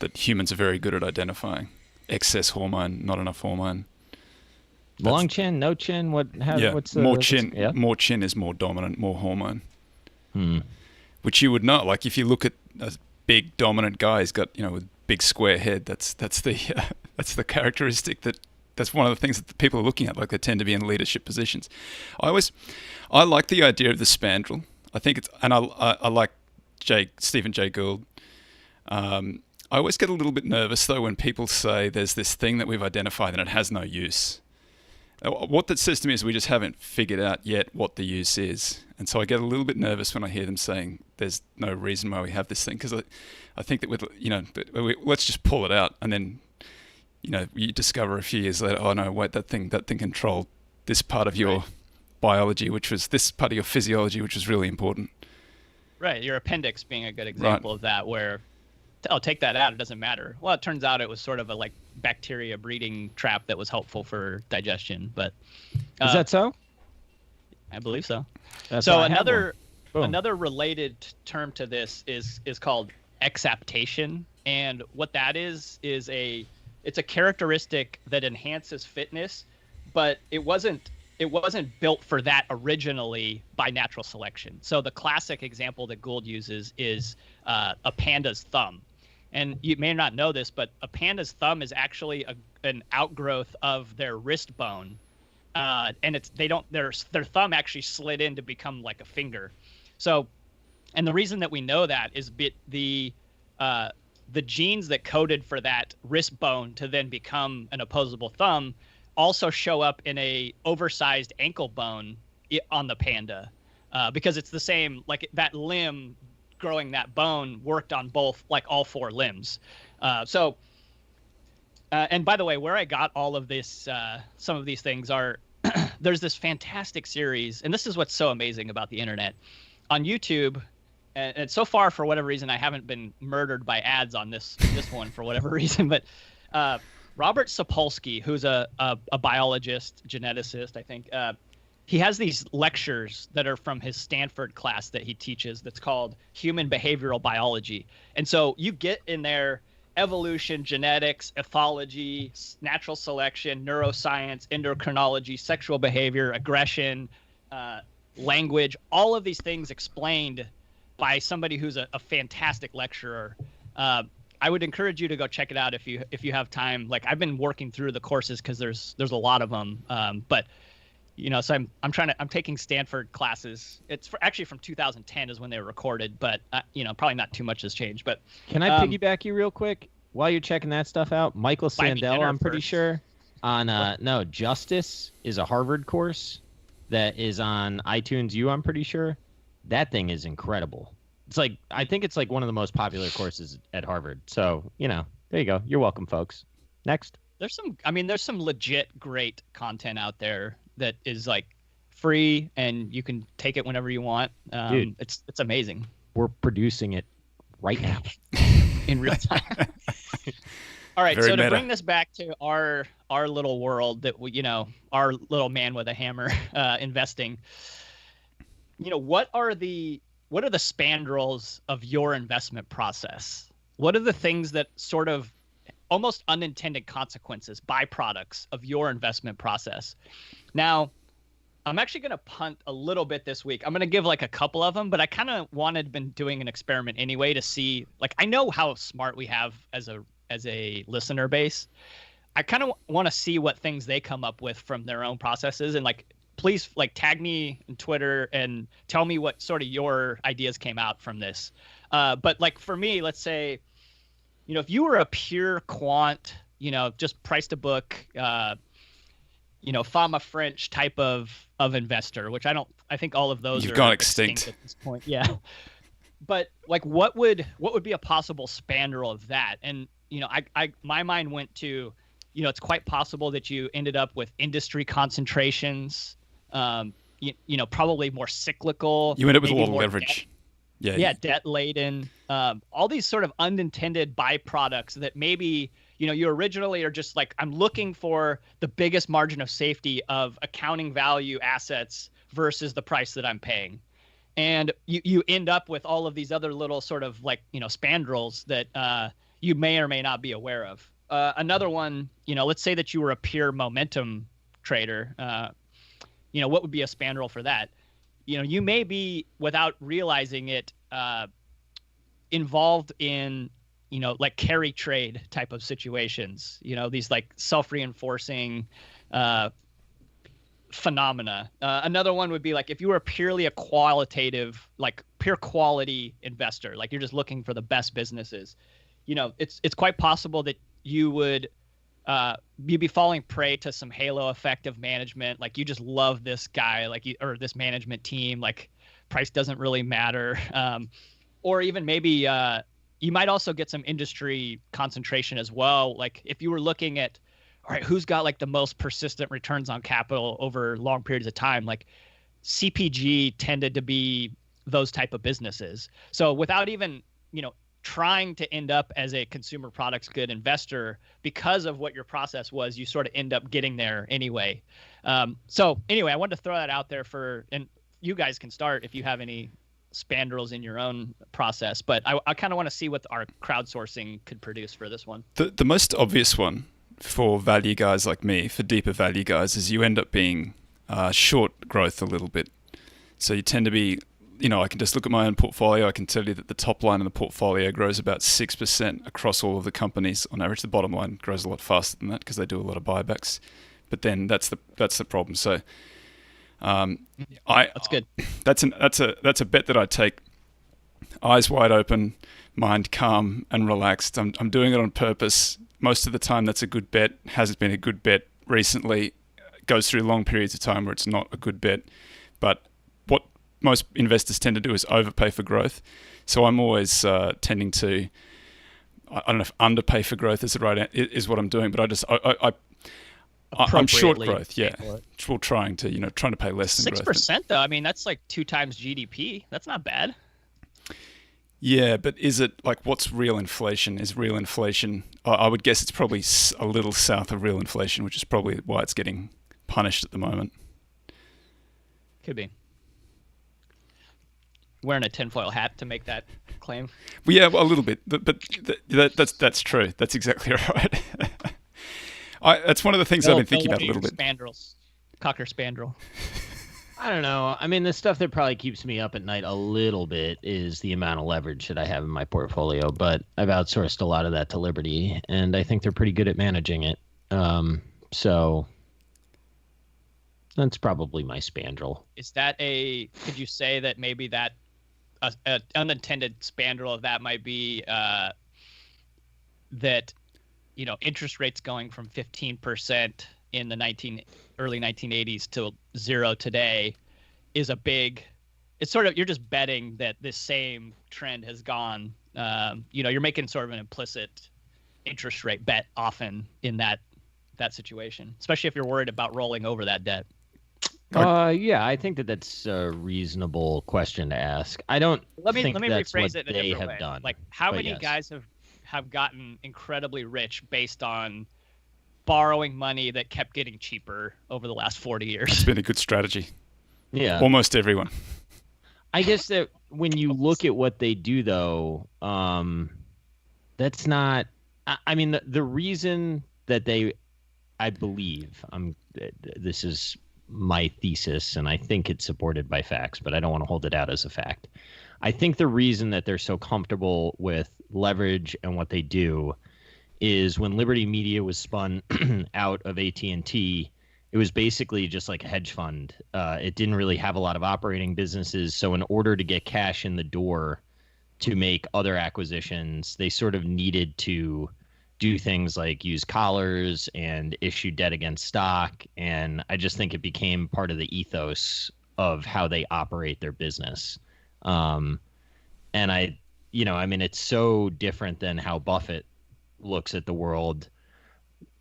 that humans are very good at identifying. Excess hormone, not enough hormone. Long chin, no chin. What's the more chin? Yeah? More chin is more dominant, more hormone. Which you would know. Like, if you look at a big dominant guy, he's got with big square head. That's the characteristic that's one of the things that the people are looking at. Like, they tend to be in leadership positions. I like the idea of the spandrel. I think I like Stephen Jay Gould. I always get a little bit nervous though when people say there's this thing that we've identified and it has no use. What that says to me is we just haven't figured out yet what the use is. And so I get a little bit nervous when I hear them saying there's no reason why we have this thing, because I think that let's just pull it out, and then you discover a few years later, oh no, wait, that thing controlled this part of your biology, this part of your physiology, which was really important. Right, your appendix being a good example of that, where take that out, it doesn't matter. Well, it turns out it was sort of a bacteria breeding trap that was helpful for digestion. But is that so? I believe so. So another related term to this is called exaptation, and what that is it's a characteristic that enhances fitness, but it wasn't built for that originally by natural selection. So the classic example that Gould uses is a panda's thumb. And you may not know this, but a panda's thumb is actually an outgrowth of their wrist bone. And their thumb actually slid in to become like a finger. So, and the reason that we know that is the genes that coded for that wrist bone to then become an opposable thumb also show up in a oversized ankle bone on the panda, because it's the same, like that limb growing that bone worked on both, like all four limbs. And by the way, where I got all of this, some of these things are, there's this fantastic series, and this is what's so amazing about the internet, on YouTube. And so far, for whatever reason, I haven't been murdered by ads on this one for whatever reason, but Robert Sapolsky, who's a biologist, geneticist, I think, he has these lectures that are from his Stanford class that he teaches that's called Human Behavioral Biology. And so you get in there evolution, genetics, ethology, natural selection, neuroscience, endocrinology, sexual behavior, aggression, language, all of these things explained by somebody who's a fantastic lecturer. I would encourage you to go check it out if you have time. Like, I've been working through the courses because there's a lot of them. But so I'm taking Stanford classes. It's actually from 2010 is when they were recorded, but probably not too much has changed. But can I piggyback you real quick while you're checking that stuff out? Michael Sandel, I'm pretty sure on Justice is a Harvard course that is on iTunes U. I'm pretty sure that thing is incredible. It's like, I think it's like one of the most popular courses at Harvard. So, there you go. You're welcome, folks. Next. There's some legit great content out there that is like free and you can take it whenever you want. Dude, it's amazing. We're producing it right now in real time. All right. Very so to meta. bring this back to our little world that our little man with a hammer, investing, what are the spandrels of your investment process? What are the things that sort of almost unintended consequences, byproducts of your investment process? Now, I'm actually going to punt a little bit this week. I'm going to give like a couple of them, but I kind of been doing an experiment anyway to see, like, I know how smart we have as a listener base. I kind of want to see what things they come up with from their own processes, and like, please like tag me on Twitter and tell me what sort of your ideas came out from this. But like for me, let's say, if you were a pure quant just price to book, Fama French type of investor, which I think all of those You've are gone extinct at this point. Yeah. But like, what would be a possible spandrel of that? And, my mind went to, it's quite possible that you ended up with industry concentrations, probably more cyclical. You end up with a lot of leverage. Debt laden, all these sort of unintended byproducts that maybe, you originally are just like, I'm looking for the biggest margin of safety of accounting value assets versus the price that I'm paying. And you end up with all of these other little sort of like, spandrels that you may or may not be aware of. Another one, let's say that you were a pure momentum trader. What would be a spandrel for that? You may be, without realizing it, involved in, like carry trade type of situations, these like self-reinforcing phenomena. Another one would be like if you were purely a qualitative, like pure quality investor, like you're just looking for the best businesses, it's quite possible that you would you'd be falling prey to some halo effect of management. Like you just love this guy, or this management team, like price doesn't really matter. Or even maybe you might also get some industry concentration as well. Like if you were looking at, all right, who's got like the most persistent returns on capital over long periods of time, like CPG tended to be those type of businesses. So without even, trying to end up as a consumer products good investor, because of what your process was, you sort of end up getting there anyway. So anyway, I wanted to throw that out there and you guys can start if you have any spandrels in your own process, but I kind of want to see what our crowdsourcing could produce for this one. The most obvious one for value guys like me, for deeper value guys, is you end up being short growth a little bit. So you tend to be, I can just look at my own portfolio. I can tell you that the top line of the portfolio grows about 6% across all of the companies. On average, the bottom line grows a lot faster than that because they do a lot of buybacks. But then that's the problem. So that's good. That's a bet that I take. Eyes wide open, mind calm and relaxed. I'm doing it on purpose. Most of the time, that's a good bet. Has been a good bet recently. Goes through long periods of time where it's not a good bet. But what most investors tend to do is overpay for growth. So I'm always tending to, I don't know if underpay for growth is the right is what I'm doing, but I'm short growth. Yeah, we're trying to pay less than growth. 6% though. I mean, that's like 2 times GDP. That's not bad. Yeah, but is it like what's real inflation? Is real inflation? I would guess it's probably a little south of real inflation, which is probably why it's getting punished at the moment. Could be. Wearing a tinfoil hat to make that claim. Well, yeah, a little bit, but that's true. That's exactly right. That's one of the things I've been thinking about a little bit. Spandrels, cocker spandrel. I don't know. I mean, the stuff that probably keeps me up at night a little bit is the amount of leverage that I have in my portfolio, but I've outsourced a lot of that to Liberty, and I think they're pretty good at managing it. So that's probably my spandrel. Is that could you say that maybe that an unintended spandrel of that might be that, interest rates going from 15% in the early 1980s to 0 today is it's sort of, you're just betting that this same trend has gone, you're making sort of an implicit interest rate bet often in that situation, especially if you're worried about rolling over that debt. Yeah, I think that's a reasonable question to ask. I don't think that's what they have done. Like, how many guys have gotten incredibly rich based on borrowing money that kept getting cheaper over the last 40 years? It's been a good strategy. Yeah. Almost everyone. I guess that when you look at what they do, though, that's not. I mean, the reason that I believe, this is my thesis, and I think it's supported by facts, but I don't want to hold it out as a fact. I think the reason that they're so comfortable with leverage and what they do is when Liberty Media was spun out of AT&T, it was basically just like a hedge fund. It didn't really have a lot of operating businesses. So in order to get cash in the door to make other acquisitions, they sort of needed to do things like use collars and issue debt against stock. And I just think it became part of the ethos of how they operate their business. And it's so different than how Buffett looks at the world.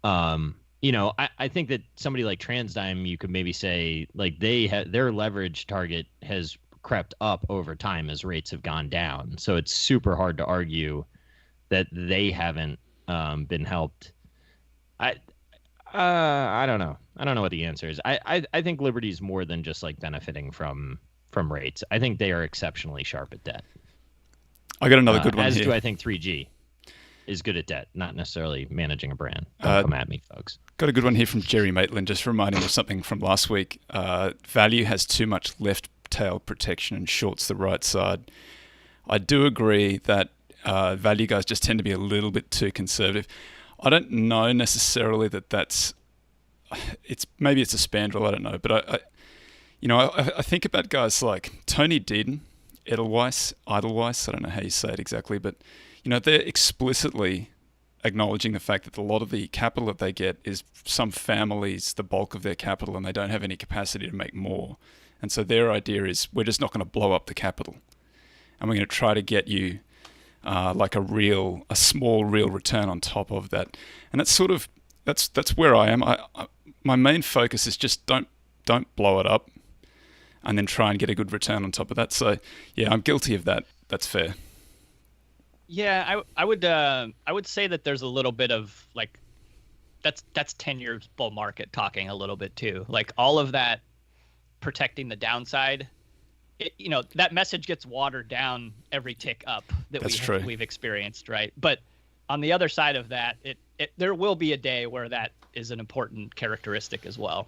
I think that somebody like TransDigm, you could maybe say like their leverage target has crept up over time as rates have gone down. So it's super hard to argue that they haven't been helped. I don't know. I don't know what the answer is. I think Liberty's more than just like benefiting from rates. I think they are exceptionally sharp at debt. I got another good one as here. do I think 3G is good at debt, not necessarily managing a brand. Don't come at me, folks. Got a good one here from Jerry Maitland, just reminding me of something from last week. Value has too much left tail protection and shorts the right side. I do agree that value guys just tend to be a little bit too conservative. I don't know necessarily maybe it's a Spandrel, I don't know, but I think about guys like Tony Deaton, Edelweiss, I don't know how you say it exactly, but they're explicitly acknowledging the fact that a lot of the capital that they get is some families, the bulk of their capital, and they don't have any capacity to make more. And so their idea is we're just not going to blow up the capital, and we're going to try to get you like a small real return on top of that. And that's where I am. My main focus is just don't blow it up, and then try and get a good return on top of that. So yeah, I'm guilty of that. That's fair. Yeah, I would say that there's a little bit of like that's 10 years bull market talking a little bit too. Like all of that protecting the downside, that message gets watered down every tick up that we've experienced, right? But on the other side of that, there will be a day where that is an important characteristic as well.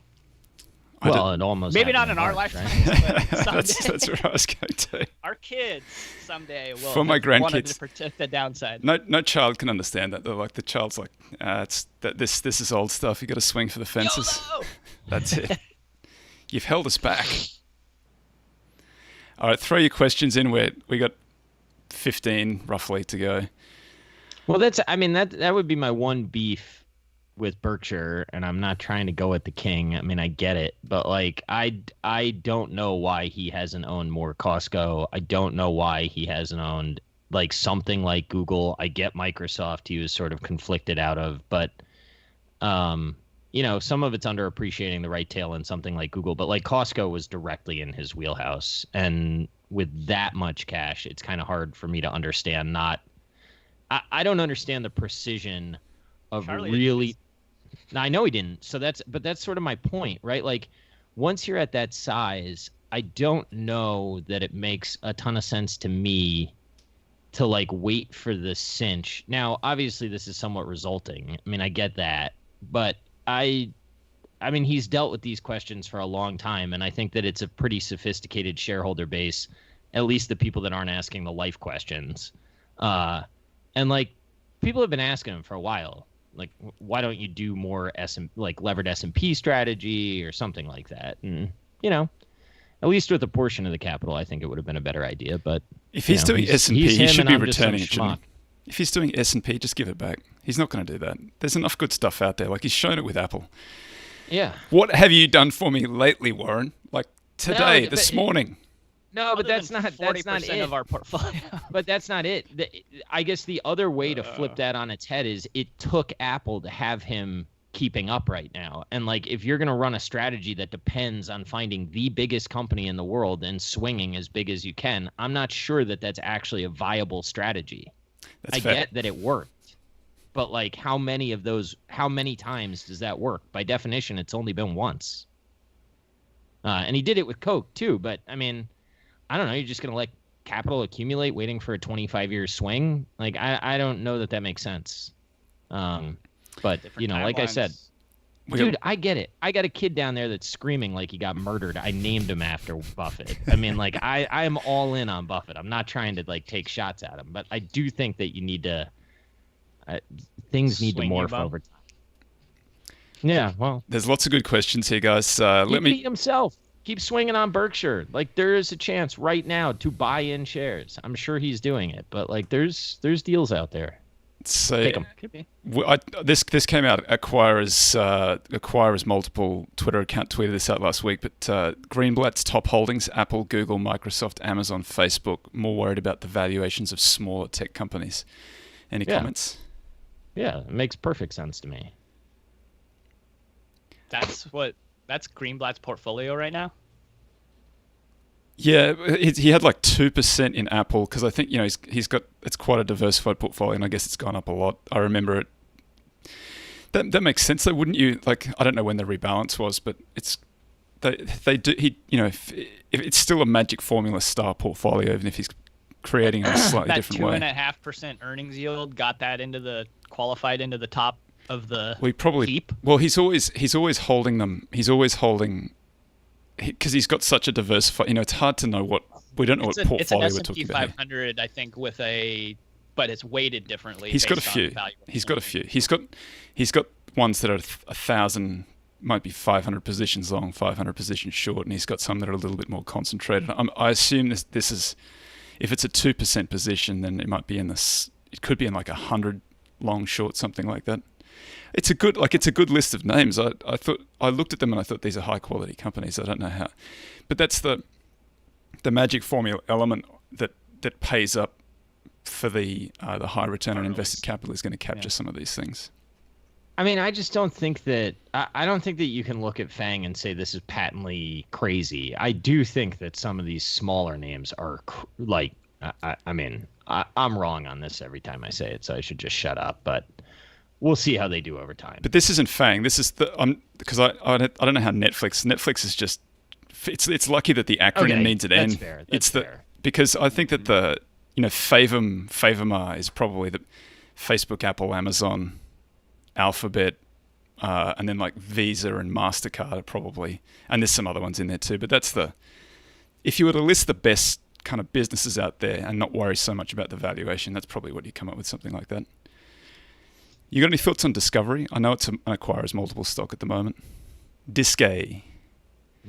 Well, it almost maybe not in our lifetime, right? but someday, that's where I was going to. Our kids someday will for my grandkids to protect the downside. No child can understand that. They're like the child's like, this is old stuff. You got to swing for the fences. YOLO! That's it. You've held us back. All right, throw your questions in. We got 15 roughly to go. Well, that would be my one beef with Berkshire, and I'm not trying to go at the king. I mean, I get it, but like I don't know why he hasn't owned more Costco. I don't know why he hasn't owned like something like Google. I get Microsoft he was sort of conflicted out of, but some of it's underappreciating the right tail in something like Google, but like Costco was directly in his wheelhouse, and with that much cash, it's kind of hard for me to understand. I don't understand the precision of Charlie really. Now, I know he didn't. So that's sort of my point, right? Like once you're at that size, I don't know that it makes a ton of sense to me to like wait for the cinch. Now, obviously this is somewhat resulting. I mean, I get that, but I mean, he's dealt with these questions for a long time, and I think that it's a pretty sophisticated shareholder base, at least the people that aren't asking the life questions. And like people have been asking him for a while. Like, why don't you do more levered S&P strategy or something like that? And, at least with a portion of the capital, I think it would have been a better idea. But if he's doing S&P, he should be returning it. If he's doing S&P, just give it back. He's not going to do that. There's enough good stuff out there. Like he's shown it with Apple. Yeah. What have you done for me lately, Warren? Like today, this morning. No, but that's not 40% of our portfolio. But that's not it. I guess the other way to flip that on its head is it took Apple to have him keeping up right now. And like if you're going to run a strategy that depends on finding the biggest company in the world and swinging as big as you can, I'm not sure that that's actually a viable strategy. That's I fair. get that it worked. But like how many times does that work? By definition, it's only been once. And he did it with Coke too, but I mean, I don't know. You're just going to let capital accumulate waiting for a 25-year swing? Like, I don't know that makes sense. But, like I said, dude, I get it. I got a kid down there that's screaming like he got murdered. I named him after Buffett. I mean, like, I'm all in on Buffett. I'm not trying to, like, take shots at him. But I do think that you need to things need to morph over time. Yeah, well. There's lots of good questions here, guys. Let me himself. Keep swinging on Berkshire. Like there is a chance right now to buy in shares. I'm sure he's doing it, but like there's deals out there. So Take 'em. Could be. this came out. Acquirer's multiple Twitter account tweeted this out last week. But Greenblatt's top holdings: Apple, Google, Microsoft, Amazon, Facebook. More worried about the valuations of smaller tech companies. Any comments? Yeah, it makes perfect sense to me. That's Greenblatt's portfolio right now. Yeah, he had like 2% in Apple because I think he's got it's quite a diversified portfolio, and I guess it's gone up a lot. I remember it. That makes sense, though, wouldn't you? Like, I don't know when the rebalance was, but they do. If it's still a magic formula style portfolio, even if he's creating it in a slightly different way. That 2.5% earnings yield got that qualified into the top of the heap. Well, he's always holding them. He's always holding. Because he's got such a diversified, it's hard to know we don't know what portfolio we're talking about. It's an S&P 500, I think, but it's weighted differently. He's got a few. He's got ones that are 1,000, might be 500 positions long, 500 positions short, and he's got some that are a little bit more concentrated. I assume this is, if it's a 2% position, then it might be it could be in like 100 long, short, something like that. It's a good list of names. I looked at them and I thought these are high quality companies. I don't know how, but that's the magic formula element that pays up for the high return on invested capital is going to capture some of these things. I mean, I just don't think that I don't think that you can look at Fang and say this is patently crazy. I do think that some of these smaller names are I'm wrong on this every time I say it, so I should just shut up. But we'll see how they do over time. But this isn't Fang. This is because I don't know how Netflix is just it's lucky that the acronym means an N. Fair. That's fair. Because I think that the Favomar is probably the Facebook, Apple, Amazon, Alphabet, and then like Visa and MasterCard are probably, and there's some other ones in there too. But if you were to list the best kind of businesses out there and not worry so much about the valuation, that's probably what you come up with, something like that. You got any thoughts on Discovery? I know it's an acquirer's multiple stock at the moment. Disque.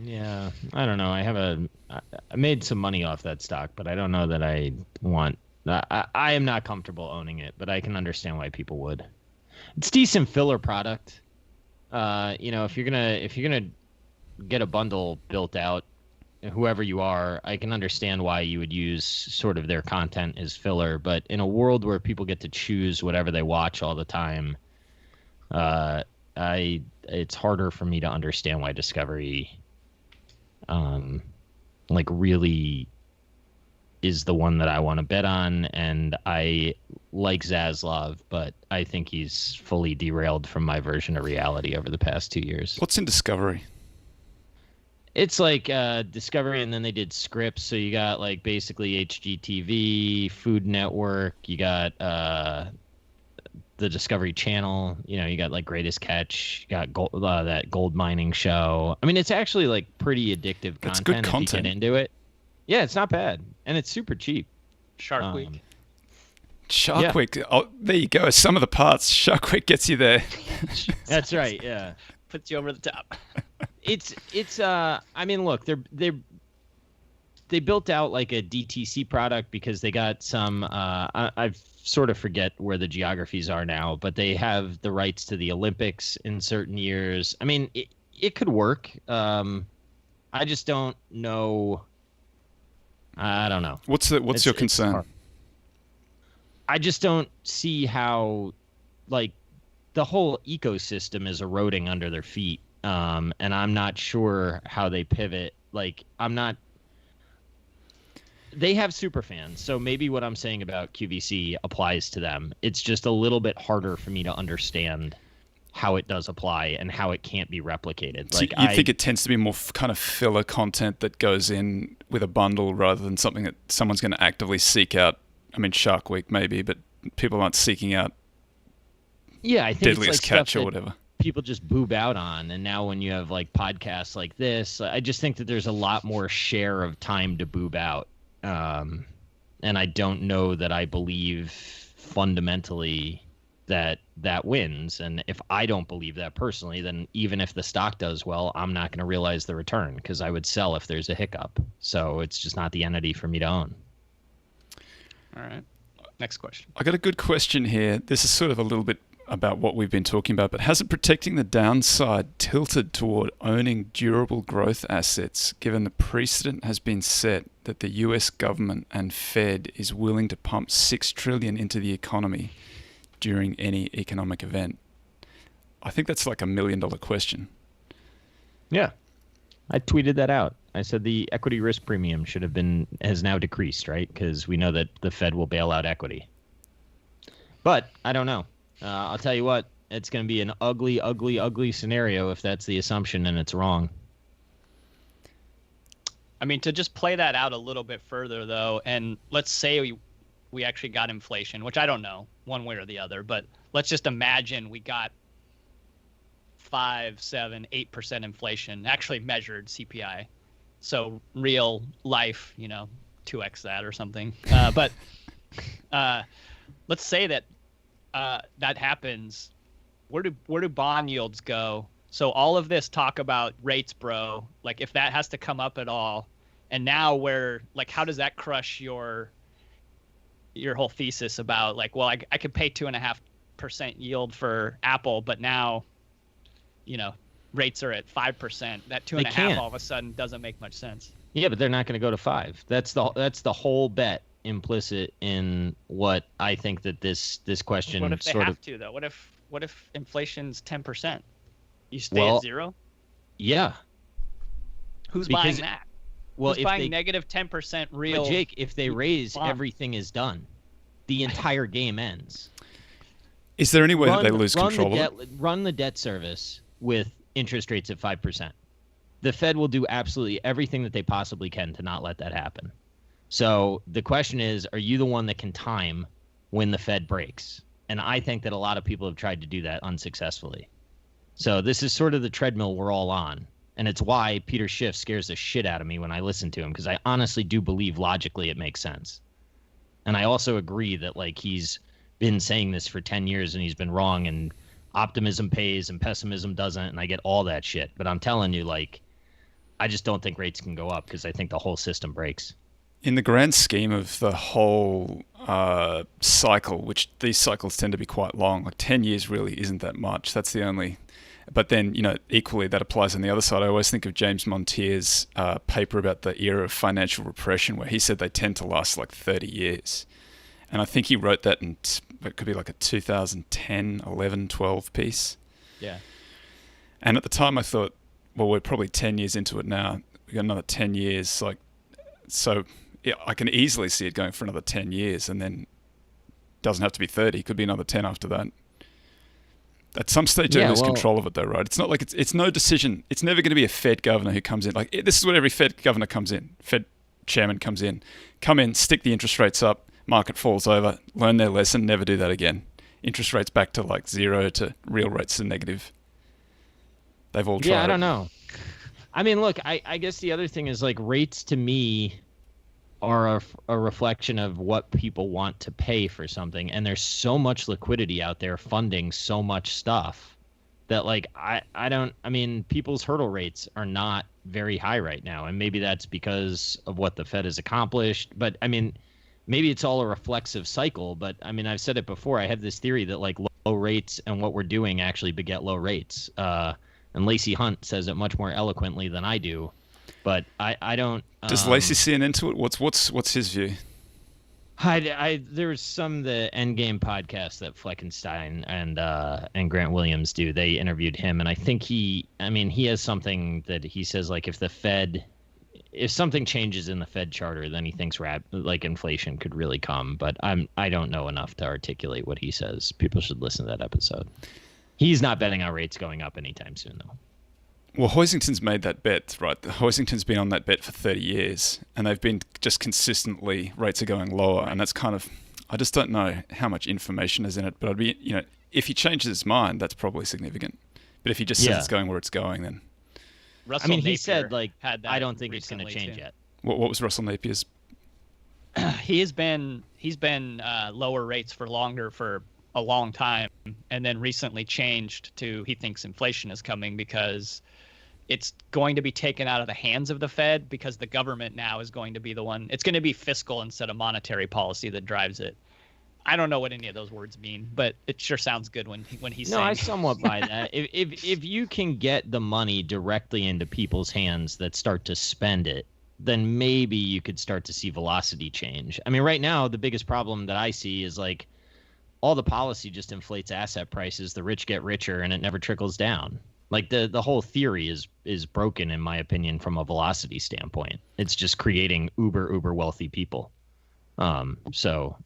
Yeah, I don't know. I made some money off that stock, but I don't know that I want. I am not comfortable owning it, but I can understand why people would. It's decent filler product. If you're gonna get a bundle built out, whoever you are, I can understand why you would use sort of their content as filler. But in a world where people get to choose whatever they watch all the time, it's harder for me to understand why Discovery, really is the one that I want to bet on. And I like Zaslav, but I think he's fully derailed from my version of reality over the past 2 years. What's in Discovery? It's like Discovery, and then they did Scripps. So you got like basically HGTV, Food Network. You got the Discovery Channel. You got like Greatest Catch. You got that gold mining show. I mean, it's actually like pretty addictive content. That's good content. If you get into it. Yeah, it's not bad, and it's super cheap. Shark Week. Shark Week. Oh, there you go. Some of the parts. Shark Week gets you there. That's right. Yeah. Puts you over the top. It's I mean, look, they built out like a DTC product because they got some I sort of forget where the geographies are now, but they have the rights to the Olympics in certain years. I mean, it could work. I just don't know. I don't know. What's your concern? I just don't see how like the whole ecosystem is eroding under their feet. And I'm not sure how they pivot. Like, they have super fans, so maybe what I'm saying about QVC applies to them. It's just a little bit harder for me to understand how it does apply and how it can't be replicated. So you think it tends to be more kind of filler content that goes in with a bundle rather than something that someone's going to actively seek out? I mean, Shark Week maybe, but people aren't seeking out I think Deadliest it's like Catch or whatever. People just boob out on, and now when you have like podcasts like this, I just think that there's a lot more share of time to boob out, and I don't know that I believe fundamentally that wins. And if I don't believe that personally, then even if the stock does well, I'm not going to realize the return because I would sell if there's a hiccup. So it's just not the entity for me to own. All right. Next question. I got a good question here. This is sort of a little bit about what we've been talking about, but hasn't protecting the downside tilted toward owning durable growth assets, given the precedent has been set that the US government and Fed is willing to pump $6 trillion into the economy during any economic event? I think that's like $1 million question. Yeah. I tweeted that out. I said the equity risk premium has now decreased, right? Because we know that the Fed will bail out equity. But I don't know. I'll tell you what, it's going to be an ugly, ugly, ugly scenario if that's the assumption and it's wrong. I mean, to just play that out a little bit further, though, and let's say we actually got inflation, which I don't know one way or the other, but let's just imagine we got 5, 7, 8% inflation, actually measured CPI. So real life, 2x that or something. But let's say that that happens. Where do bond yields go? So all of this talk about rates, bro, like if that has to come up at all, and now how does that crush your whole thesis about like, well, I could pay 2.5% yield for Apple, but now, rates are at 5%. That 2.5 all of a sudden doesn't make much sense. Yeah, but they're not going to go to 5. That's the whole bet implicit in what I think that this question What if they sort have of to though? What if inflation's 10%? You stay at 0? Yeah. Who's buying that? Well, Who's buying negative 10% real? But Jake, if they raise, bond? everything is done. The entire game ends. Is there any way that they lose control of it? Run the debt service with interest rates at 5%. The Fed will do absolutely everything that they possibly can to not let that happen. So the question is, are you the one that can time when the Fed breaks? And I think that a lot of people have tried to do that unsuccessfully. So this is sort of the treadmill we're all on. And it's why Peter Schiff scares the shit out of me when I listen to him, because I honestly do believe logically it makes sense. And I also agree that like he's been saying this for 10 years and he's been wrong, and optimism pays and pessimism doesn't, and I get all that shit. But I'm telling you, like, I just don't think rates can go up because I think the whole system breaks. In the grand scheme of the whole cycle, which these cycles tend to be quite long, like 10 years really isn't that much. That's the only... But then, equally that applies on the other side. I always think of James Montier's paper about the era of financial repression, where he said they tend to last like 30 years. And I think he wrote that in, it could be like a 2010, 11, 12 piece. Yeah. And at the time I thought, well, we're probably 10 years into it now. We've got another 10 years. So yeah, I can easily see it going for another 10 years, and then it doesn't have to be 30. It could be another 10 after that. At some stage, they lose control of it, though, right? It's not like it's no decision. It's never going to be a Fed governor who comes in. Like, this is what every Fed governor comes in. Fed chairman comes in. Come in, stick the interest rates up, market falls over, learn their lesson, never do that again. Interest rates back to like 0 to real rates to negative. They've all tried. Yeah, I don't know. I mean, look, I guess the other thing is like rates to me are a reflection of what people want to pay for something. And there's so much liquidity out there funding so much stuff that like, I mean, people's hurdle rates are not very high right now. And maybe that's because of what the Fed has accomplished. But I mean, maybe it's all a reflexive cycle. But I mean, I've said it before. I have this theory that like low rates and what we're doing actually beget low rates. And Lacey Hunt says it much more eloquently than I do. But I don't. Does Lacey see an into it? What's his view? There was the Endgame podcast that Fleckenstein and Grant Williams do. They interviewed him, and I think he has something that he says like if something changes in the Fed charter, then he thinks like inflation could really come. But I don't know enough to articulate what he says. People should listen to that episode. He's not betting on rates going up anytime soon, though. Well, Hoisington's made that bet, right? Hoisington's been on that bet for 30 years, and they've been just consistently, rates are going lower, and that's kind of, I just don't know how much information is in it, but I'd be, if he changes his mind, that's probably significant. But if he just says it's going where it's going, then... Russell Napier he said, like, I don't think it's going to change yet. What was Russell Napier's? He's been lower rates for a long time, and then recently changed to he thinks inflation is coming because it's going to be taken out of the hands of the Fed because the government now is going to be the one. It's going to be fiscal instead of monetary policy that drives it. I don't know what any of those words mean, but it sure sounds good when he's No, saying. I somewhat buy that. If you can get the money directly into people's hands that start to spend it, then maybe you could start to see velocity change. I mean, right now the biggest problem that I see is like all the policy just inflates asset prices. The rich get richer, and it never trickles down. Like the whole theory is broken, in my opinion, from a velocity standpoint. It's just creating uber wealthy people. So,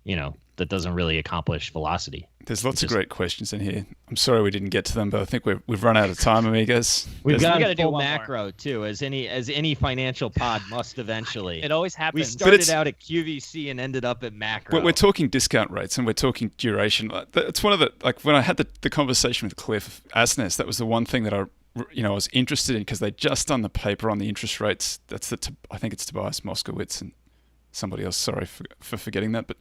that doesn't really accomplish velocity. There's lots of great questions in here. I'm sorry we didn't get to them, but I think we've run out of time, amigos. We've got to do full one macro too, as any financial pod must eventually. It always happens. We started out at QVC and ended up at macro. We're talking discount rates and we're talking duration. It's one of when I had the conversation with Cliff Asness, that was the one thing that I was interested in, because they just done the paper on the interest rates. I think it's Tobias Moskowitz and somebody else. Sorry for forgetting that, but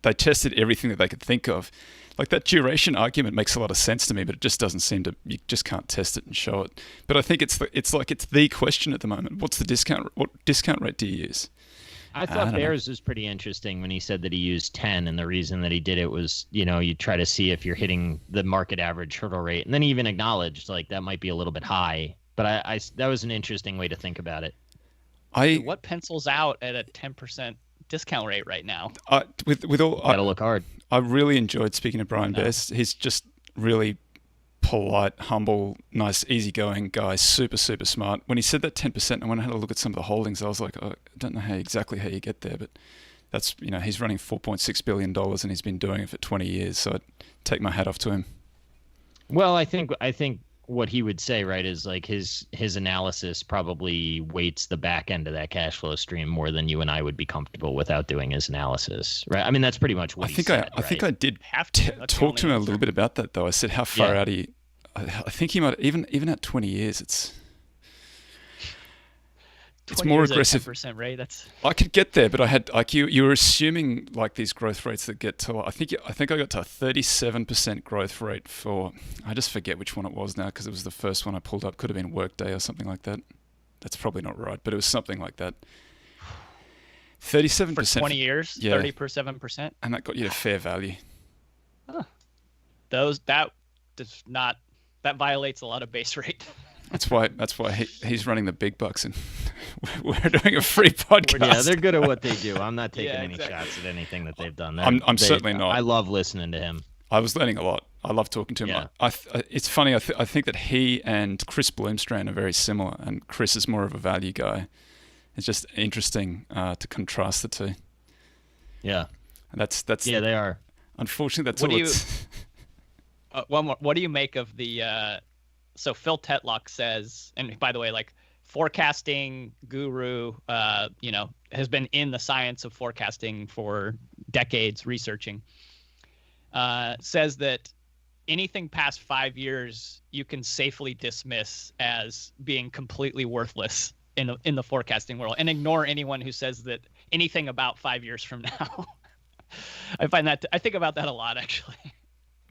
they tested everything that they could think of. Like, that duration argument makes a lot of sense to me, but it just doesn't seem to. You just can't test it and show it. But I think it's the question at the moment. What's the discount? What discount rate do you use? I thought Bears was pretty interesting when he said that he used 10, and the reason that he did it was, you try to see if you're hitting the market average hurdle rate, and then he even acknowledged like that might be a little bit high. But I that was an interesting way to think about it. What pencils out at a 10% discount rate right now? That'll look hard. I really enjoyed speaking to Brian Best. He's just really polite, humble, nice, easygoing guy, super, super smart. When he said that 10%, and when I had a look at some of the holdings, I was like, I don't know exactly how you get there, but that's, he's running $4.6 billion and he's been doing it for 20 years. So I'd take my hat off to him. Well, I think what he would say, right, is like his analysis probably weights the back end of that cash flow stream more than you and I would be comfortable without doing his analysis, right? I mean, that's pretty much what he said. I think I did talk to him a little bit about that, though. I said, how far out I think he might, even at 20 years, it's more aggressive. 10% rate. I could get there, but I had you were assuming like these growth rates that get to. I think I got to a 37% growth rate for. I just forget which one it was now, because it was the first one I pulled up. Could have been Workday or something like that. That's probably not right, but it was something like that. 37% for 20 years. Yeah. 30%, and that got you to fair value. Huh. That violates a lot of base rate. That's why he's running the big bucks, and we're doing a free podcast. Yeah, they're good at what they do. I'm not taking any shots at anything that they've done. I'm certainly not. I love listening to him. I was learning a lot. I love talking to him. Yeah. It's funny. I think that he and Chris Bloomstrand are very similar, and Chris is more of a value guy. It's just interesting to contrast the two. Yeah, and that's yeah, they are. Unfortunately, that's all. One more. What do you make of the? So Phil Tetlock says, and by the way, like, forecasting guru, has been in the science of forecasting for decades, researching. Says that anything past 5 years you can safely dismiss as being completely worthless in the forecasting world, and ignore anyone who says that anything about 5 years from now. I think about that a lot, actually.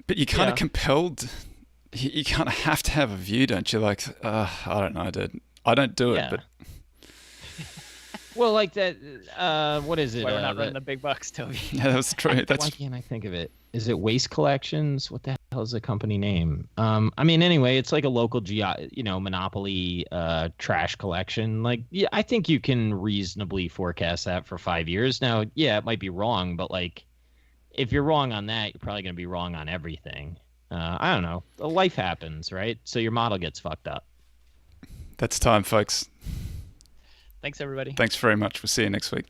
But you're kind of compelled. You kind of have to have a view, don't you? Like, I don't know, dude. I don't do it, but. Well, like that. What is it? Why we're not running the big bucks, Toby? Yeah, that's true. Why can't I think of it? Is it Waste Collections? What the hell is the company name? I mean, anyway, it's like a local monopoly trash collection. Like, yeah, I think you can reasonably forecast that for 5 years. Now, yeah, it might be wrong, but like, if you're wrong on that, you're probably going to be wrong on everything. I don't know. Life happens, right? So your model gets fucked up. That's time, folks. Thanks, everybody. Thanks very much. We'll see you next week.